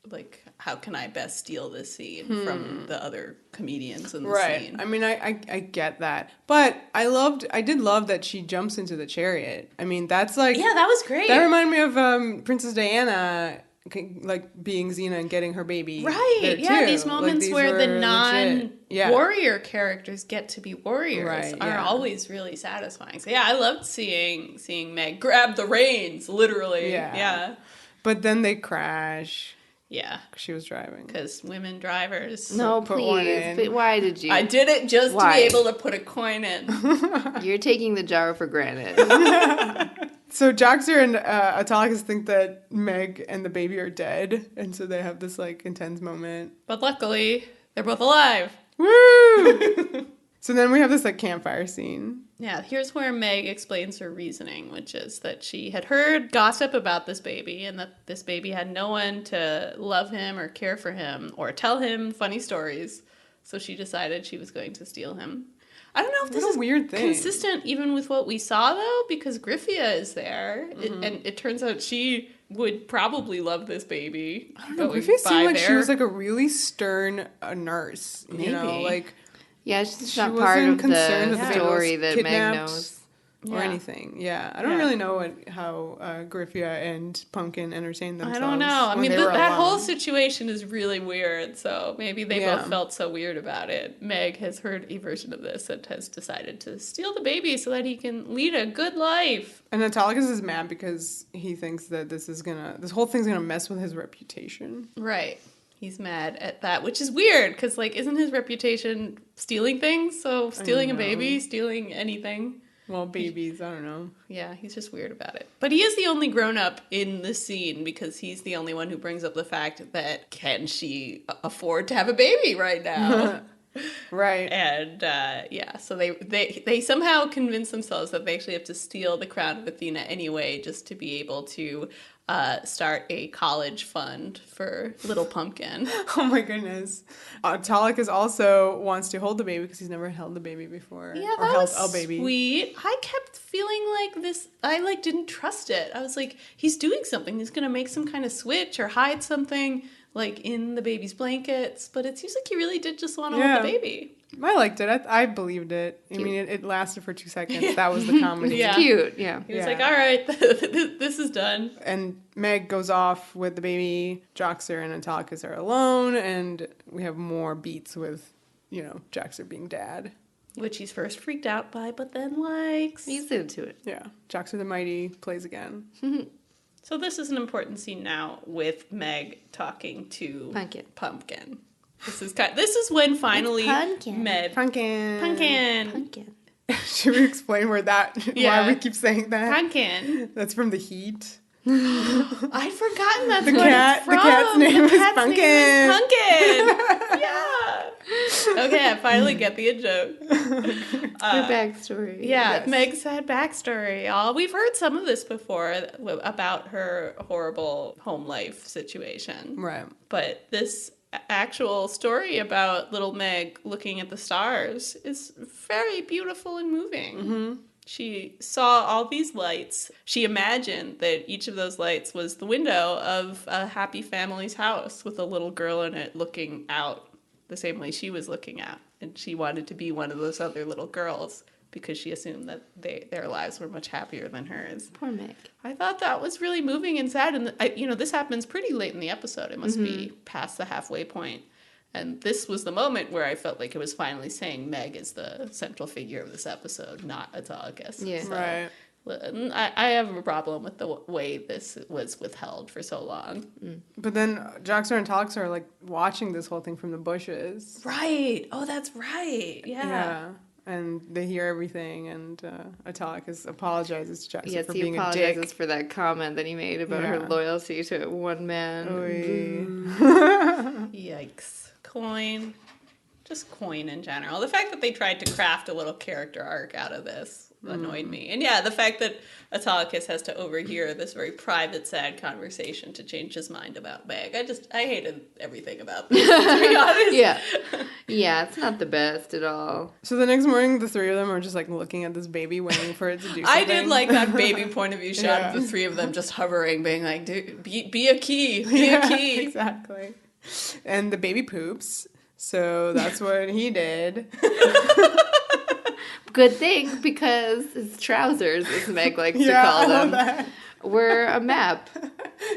how can I best steal this scene from the other comedians in the scene? I mean, I get that, but I did love that she jumps into the chariot. I mean, that's like that was great. That reminded me of Princess Diana, like being Xena and getting her baby. Right. Yeah. Too. These moments like, where the legit. warrior characters get to be warriors are yeah. always really satisfying. So I loved seeing Meg grab the reins, literally. Yeah. But then they crash. Yeah. She was driving. Because women drivers. No, put one please. in. But why did you? I did it just to Why? be able to put a coin in. You're taking the jar for granted. So Joxer and Autolycus think that Meg and the baby are dead, and so they have this like intense moment. But luckily, they're both alive. Woo! So then we have this like campfire scene. Yeah, here's where Meg explains her reasoning, which is that she had heard gossip about this baby and that this baby had no one to love him or care for him or tell him funny stories. So she decided she was going to steal him. I don't know if this What a is weird thing. consistent even with what we saw, though, because Griffia is there. And it turns out she would probably love this baby. I don't know. Griffith seemed like she was like a really stern nurse. You know, Maybe. like Yeah, she's she not part wasn't of concerned the that the baby story was that Meg kidnapped knows. or Yeah. anything. Yeah, I don't really know how Griffia and Pumpkin entertained themselves. I don't know. I when mean, they were that alone. whole situation is really weird. So maybe they Yeah. both felt so weird about it. Meg has heard a version of this and has decided to steal the baby so that he can lead a good life. And Autolycus is mad because he thinks that this whole thing's gonna mess with his reputation. Right. He's mad at that, which is weird because, like, isn't his reputation stealing things? So stealing a baby, stealing anything. Well, babies, I don't know. Yeah, he's just weird about it. But he is the only grown-up in the scene because he's the only one who brings up the fact that can she afford to have a baby right now? Right. And so they somehow convince themselves that they actually have to steal the crown of Athena anyway, just to be able to start a college fund for little Pumpkin. Oh my goodness. Autolycus also wants to hold the baby because he's never held the baby before. Yeah, or that held was a baby. sweet. I kept feeling like this. I didn't trust it. I was like, he's doing something. He's gonna make some kind of switch or hide something. like in the baby's blankets, but it seems like he really did just want to hold the baby. I liked it. I believed it. I mean, it lasted for 2 seconds. That was the comedy. Yeah. Cute, yeah. He was like, all right, this is done. And Meg goes off with the baby. Joxer and Autolycus are alone, and we have more beats with, Joxer being dad. Which he's first freaked out by, but then likes. He's into it. Yeah. Joxer the Mighty plays again. So this is an important scene now with Meg talking to Pumpkin. This is when finally Meg Punkin. Should we explain why we keep saying that? Pumpkin. That's from The Heat. I'd forgotten that's the what cat, it's from. The cat's name is Punkin. Pumpkin. Yeah. Okay, I finally get the joke. Her backstory. Yeah, yes. Meg's had backstory. We've heard some of this before about her horrible home life situation. Right. But this actual story about little Meg looking at the stars is very beautiful and moving. Mm-hmm. She saw all these lights. She imagined that each of those lights was the window of a happy family's house with a little girl in it looking out the same way she was looking out. And she wanted to be one of those other little girls because she assumed that their lives were much happier than hers. Poor Meg. I thought that was really moving and sad. And, this happens pretty late in the episode. It must be past the halfway point. And this was the moment where I felt like it was finally saying Meg is the central figure of this episode, not Autolycus. Yeah. So, right. I have a problem with the way this was withheld for so long. But then Joxer and Autolycus are, watching this whole thing from the bushes. Right. Oh, that's right. Yeah. And they hear everything, and Autolycus apologizes to Joxer for he being a dick. Yes, he apologizes for that comment that he made about her loyalty to one man. Yikes. Coen. Just Coen in general. The fact that they tried to craft a little character arc out of this annoyed me. And the fact that Autolycus has to overhear this very private, sad conversation to change his mind about Meg. I hated everything about this, to be honest. Yeah, it's not the best at all. So the next morning, the three of them are just, looking at this baby, waiting for it to do something. I did like that baby point of view shot of the three of them just hovering, being like, dude, be a key, be a key. Exactly. And the baby poops, so that's what he did. Good thing, because his trousers, as Meg likes to call them, were a map.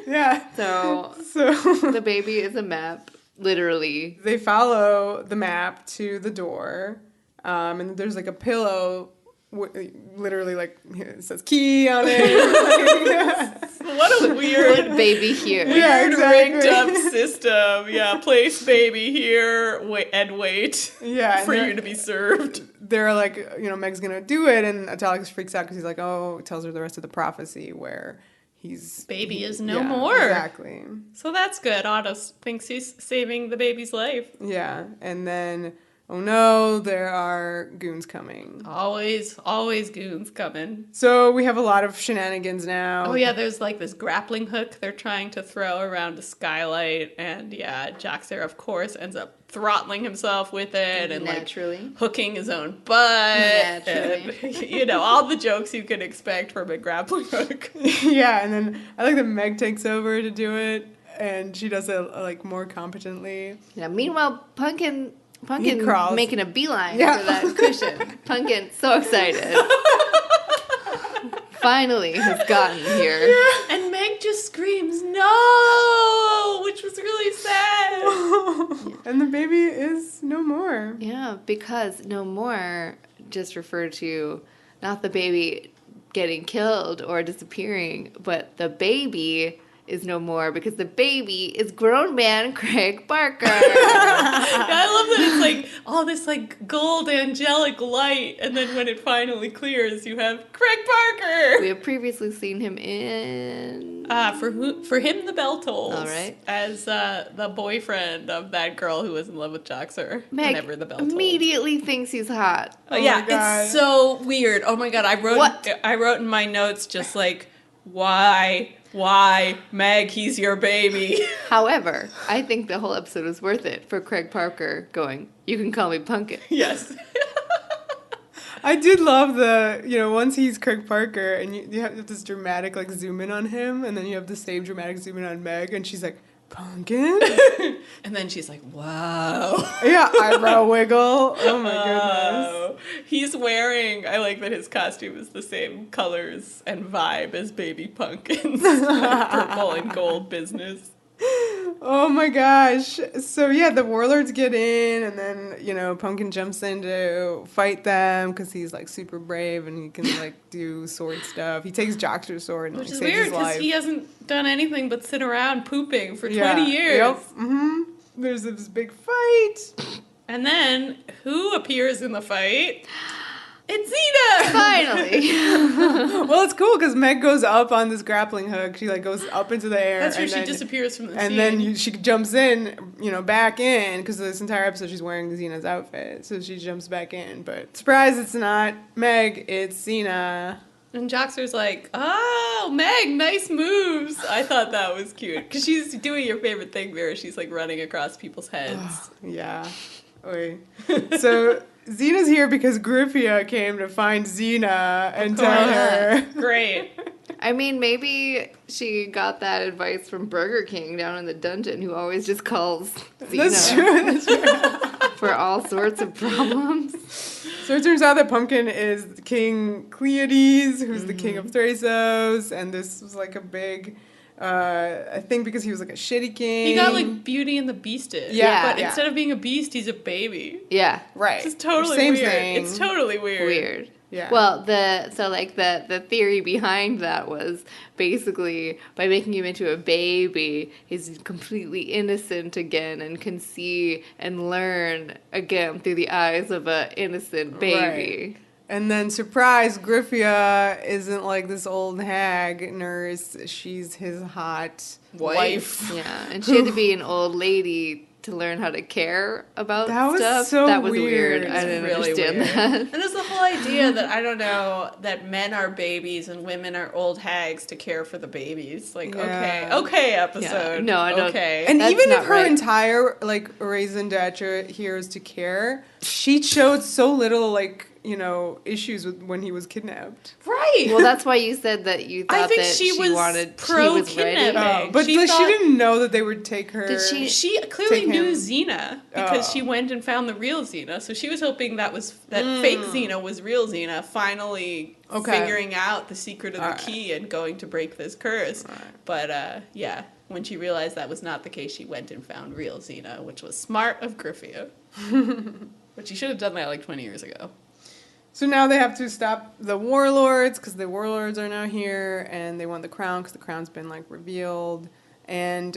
Yeah. So the baby is a map, literally. They follow the map to the door, and there's a pillow. Literally, it says key on it. What a weird Put baby here. rigged up system. Yeah, place baby here, and wait. Yeah, for you to be served. They're Meg's gonna do it, and Autolycus freaks out because he's tells her the rest of the prophecy where baby is no more. Exactly. So that's good. Otto thinks he's saving the baby's life. Yeah, and then. Oh no, there are goons coming. Always goons coming. So we have a lot of shenanigans now. Oh yeah, there's this grappling hook they're trying to throw around a skylight, and Joxer of course ends up throttling himself with it and naturally hooking his own butt. Naturally. And, all the jokes you can expect from a grappling hook. Yeah, and then I like that Meg takes over to do it, and she does it more competently. Yeah. Meanwhile, Punkin making a beeline for that cushion. Punkin, so excited. Finally has gotten here. Yeah. And Meg just screams, no! Which was really sad. And the baby is no more. Yeah, because no more just referred to not the baby getting killed or disappearing, but the baby is no more because the baby is grown man Craig Barker. I love that it's all this gold angelic light, and then when it finally clears, you have Craig Barker. We have previously seen him in for him the bell tolls. All right, as the boyfriend of that girl who was in love with Joxer. Meg whenever the bell tolls. Immediately thinks he's hot. Oh yeah, it's so weird. Oh my god, I wrote in my notes just why, Meg, he's your baby. However, I think the whole episode was worth it for Craig Parker going, you can call me Punkin. Yes. I did love once he's Craig Parker and you have this dramatic zoom in on him, and then you have the same dramatic zoom in on Meg, and she's like, Punkin? And then she's like, wow. Yeah, eyebrow wiggle. Oh my goodness. Oh, he's wearing, I like that his costume is the same colors and vibe as baby Punkin's like purple and gold business. Oh my gosh. So yeah, the warlords get in, and then, Pumpkin jumps in to fight them because he's like super brave and he can like do sword stuff. He takes Joxer's sword and Which like, is saves weird his because life. he hasn't done anything but sit around pooping for Yeah. 20 years. Yep. Mm-hmm. There's this big fight. And then who appears in the fight? It's Xena! Finally. Well, it's cool because Meg goes up on this grappling hook. She like goes up into the air. That's where and she then, disappears from the And scene. then she jumps in, back in, because this entire episode she's wearing Xena's outfit. So she jumps back in. But surprise, it's not Meg, it's Xena. And Joxer's like, oh, Meg, nice moves. I thought that was cute. Because she's doing your favorite thing, Vera. She's like running across people's heads. Yeah. Oy. So Xena's here because Griffia came to find Xena and tell her. Great. I mean, maybe she got that advice from Burger King down in the dungeon, who always just calls That's Xena true. That's true. for all sorts of problems. So it turns out that Pumpkin is King Cleades, who's the king of Thrasos, and this was like a big, I think because he was like a shitty king. He got like Beauty and the Beasted. Yeah, But yeah. instead of being a beast, he's a baby. Yeah. Right. It's totally Same weird. thing. It's totally weird. Weird. Yeah. Well, the theory behind that was basically by making him into a baby, he's completely innocent again and can see and learn again through the eyes of an innocent baby. Right. And then, surprise, Griffia isn't like this old hag nurse. She's his hot wife. Yeah, and she had to be an old lady to learn how to care about That was stuff. so that was weird. weird. I didn't Really understand weird. that. And there's the whole idea that, I don't know, that men are babies and women are old hags to care for the babies. Like, Yeah. okay, episode. Yeah. No, I don't- Okay. And That's even if not her right. entire, like, raison d'etre here is to care, she showed so little, like, issues with when he was kidnapped. right. Well, that's why you said that you I thought think that she was wanted pro she was ready. kidnapping. But She like, thought- she didn't know that they would take her. Did she- She clearly Take knew him. Xena because Oh. she went and found the real Xena. So she was hoping that fake Xena was real Xena, finally Okay. figuring out the secret of the Alright. key and going to break this curse. Alright. But yeah, when she realized that was not the case, she went and found real Xena, which was smart of Griffia. But she should have done that like 20 years ago. So now they have to stop the warlords because the warlords are now here and they want the crown because the crown's been like revealed. And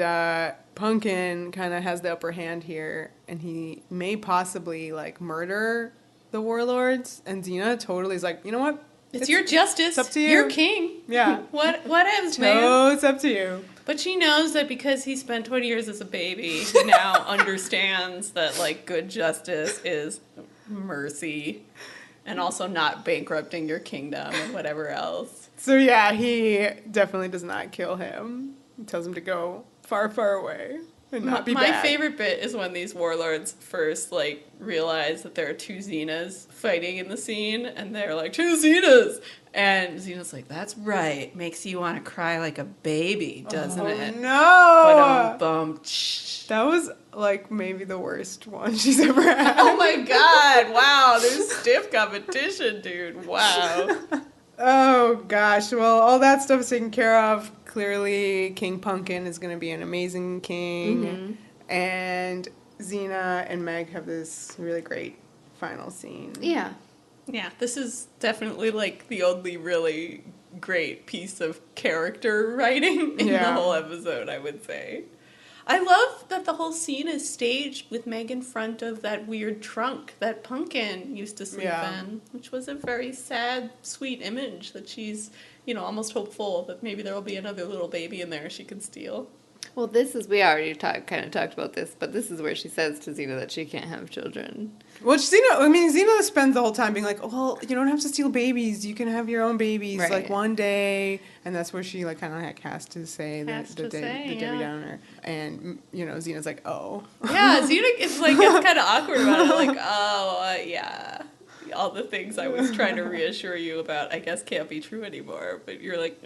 Punkin kind of has the upper hand here and he may possibly like murder the warlords. And Xena totally is like, you know what? It's your justice. it's up to you. You're king. Yeah. What else, man? No, it's up to you. But she knows that because he spent 20 years as a baby, he now understands that like good justice is mercy. And also not bankrupting your kingdom and whatever else. So yeah, he definitely does not kill him. He tells him to go far, far away and not be My bad. favorite bit is when these warlords first like realize that there are two Xenas fighting in the scene, and they're like, two Xenas! And Xena's like, that's right. Makes you want to cry like a baby, doesn't it? No! Bum. That was like maybe the worst one she's ever had. Oh my god, wow, there's stiff competition, dude. Wow. Oh gosh. Well, all that stuff is taken care of. Clearly, King Punkin is going to be an amazing king. And Xena and Meg have this really great final scene. Yeah. Yeah, this is definitely like the only really great piece of character writing in the Yeah. whole episode, I would say. I love that the whole scene is staged with Meg in front of that weird trunk that Punkin used to sleep Yeah. in, which was a very sad, sweet image that she's, almost hopeful that maybe there will be another little baby in there she can steal. Well, we already kind of talked about this, but this is where she says to Xena that she can't have children. Well, Xena spends the whole time being like, oh, well, you don't have to steal babies. You can have your own babies, Right. like, one day. And that's where she, like, kind of like has to say Has the to say, Debbie yeah. Downer. And, Xena's like, oh. Yeah, Xena is like, it's kind of awkward about it, like, oh, yeah. all the things I was trying to reassure you about, I guess, can't be true anymore. But you're like,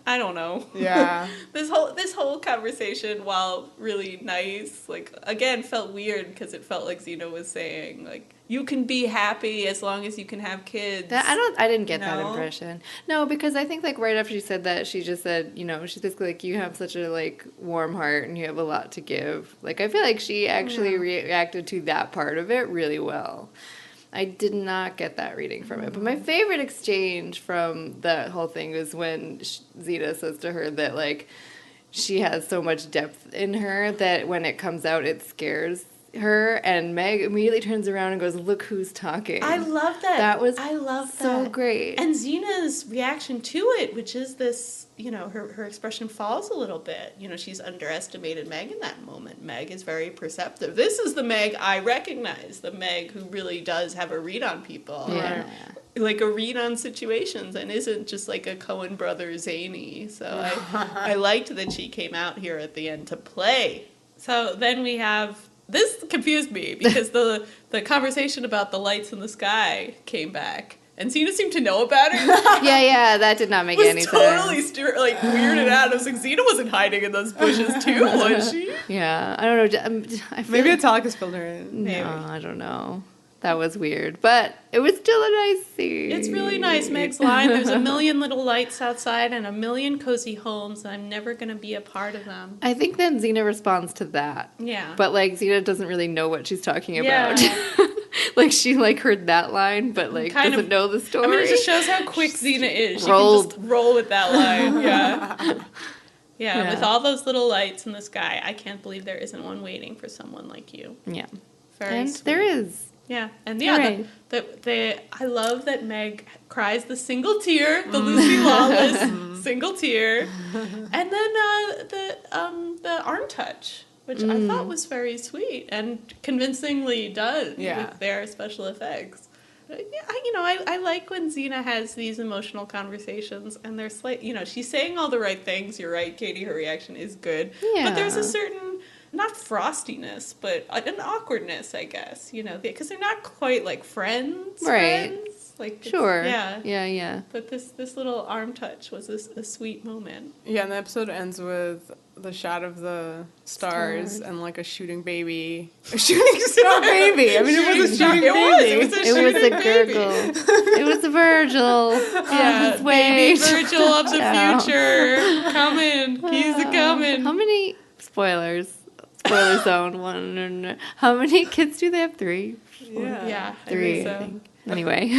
I don't know. Yeah. This whole conversation, while really nice, like, again, felt weird because it felt like Xena was saying, like, you can be happy as long as you can have kids. I didn't get that No? impression. No, because I think, like, right after she said that, she just said, you know, she's basically like, you have such a, like, warm heart and you have a lot to give. Like, I feel like she actually reacted to that part of it really well. I did not get that reading from it. But my favorite exchange from the whole thing was when Xena says to her that, like, she has so much depth in her that when it comes out, it scares her, and Meg immediately turns around and goes, "Look who's talking." I love that. I love so that. great. And Xena's reaction to it, which is this, you know, her expression falls a little bit. You know, she's underestimated Meg in that moment. Meg is very perceptive. This is the Meg I recognize, the Meg who really does have a read on people. Yeah. Like a read on situations and isn't just like a Coen Brothers zany. So I liked that she came out here at the end to play. So then we have... This confused me because the conversation about the lights in the sky came back, and Xena seemed to know about it. yeah, that did not make any sense. Totally weirded out. I was like, Xena wasn't hiding in those bushes too, was she? Yeah, I don't know. I feel Maybe Autolycus filled her in. Maybe. No, I don't know. That was weird, but it was still a nice scene. It's really nice, Meg's line. There's a million little lights outside and a million cozy homes, and I'm never going to be a part of them. I think then Xena responds to that. Yeah. But, like, Xena doesn't really know what she's talking about. Yeah. Like, she, like, heard that line, but, like, Kind doesn't of, know the story. I mean, it just shows how quick Xena is. She Rolled. can just roll with that line. Yeah. Yeah. With all those little lights in the sky, I can't believe there isn't one waiting for someone like you. Yeah. Very And sweet. there is. Yeah, and You're yeah, I love that Meg cries the single tear, the Lucy Lawless single tear, and then the arm touch, which I thought was very sweet and convincingly done with their special effects. I like when Xena has these emotional conversations, and they're she's saying all the right things. You're right, Katie. Her reaction is good, but there's a certain, not frostiness, but an awkwardness, I guess, because they're not quite like friends. Right. Friends. Like, Sure. Yeah. Yeah. But this little arm touch was a sweet moment. Yeah, and the episode ends with the shot of the stars and like a shooting baby. A shooting star baby. I mean, it was a shooting baby. It was a It shooting was a baby. gurgle. It was a Virgil. Yeah, baby Virgil of the Ciao. future. Coming. He's a coming. How many spoilers? Spoiler zone. How many kids do they have? 3? Yeah, I 3. think so. I think. Anyway.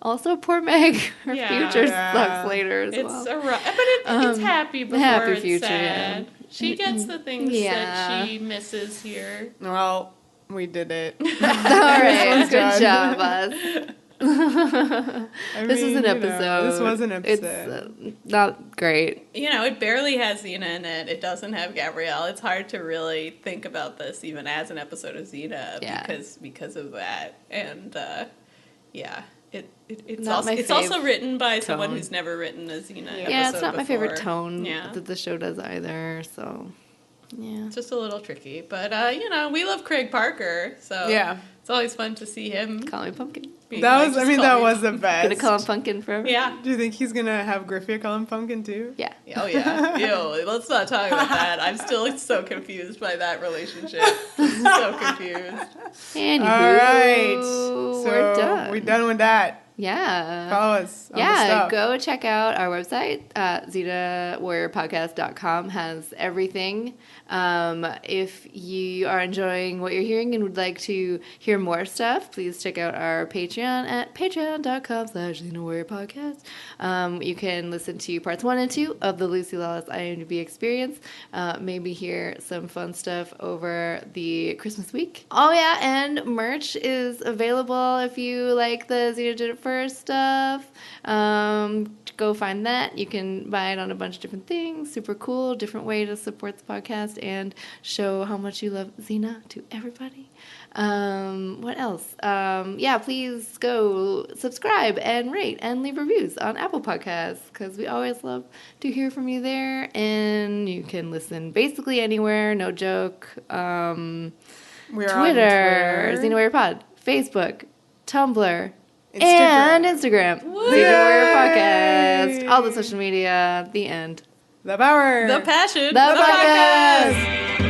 Also, poor Meg. Her future sucks later as well. But it's happy before happy it's future, sad. yeah. She gets the things Yeah. that she misses here. Well, we did it. All right. one's Good done. job, us. This was an episode. This was an episode. It's not great. It barely has Xena in it. It doesn't have Gabrielle. It's hard to really think about this even as an episode of Xena because of that. And it's also written by someone who's never written a Xena episode Yeah, it's not my favorite before. tone Yeah. that the show does either. So, yeah. It's just a little tricky. But, we love Craig Parker, so it's always fun to see him. Call me Pumpkin. That was the best. Gonna call him Punkin forever. Yeah. Do you think he's gonna have Griffia call him Pumpkin too? Yeah. Oh, yeah. Ew, let's not talk about that. I'm still so confused by that relationship. So confused. Anywho, All right. So we're done. We're done with that. Yeah. Follow us on the Yeah, stuff. go check out our website. ZetaWarriorPodcast.com has everything. If you are enjoying what you're hearing and would like to hear more stuff, please check out our Patreon at patreon.com/ZetaWarriorPodcast. You can listen to parts 1 and 2 of the Lucy Lawless IMDb experience. Maybe hear some fun stuff over the Christmas week. Oh, yeah, and merch is available if you like the Zeta Did It First stuff. Go find that. You can buy it on a bunch of different things. Super cool. Different way to support the podcast and show how much you love Xena to everybody. What else? Please go subscribe and rate and leave reviews on Apple Podcasts because we always love to hear from you there. And you can listen basically anywhere. No joke. We're Twitter, on Twitter. Xena Warrior Pod, Facebook, Tumblr, and Instagram. Woo! Xena Warrior Podcast. All the social media. The end. The power. The passion. The podcast. podcast.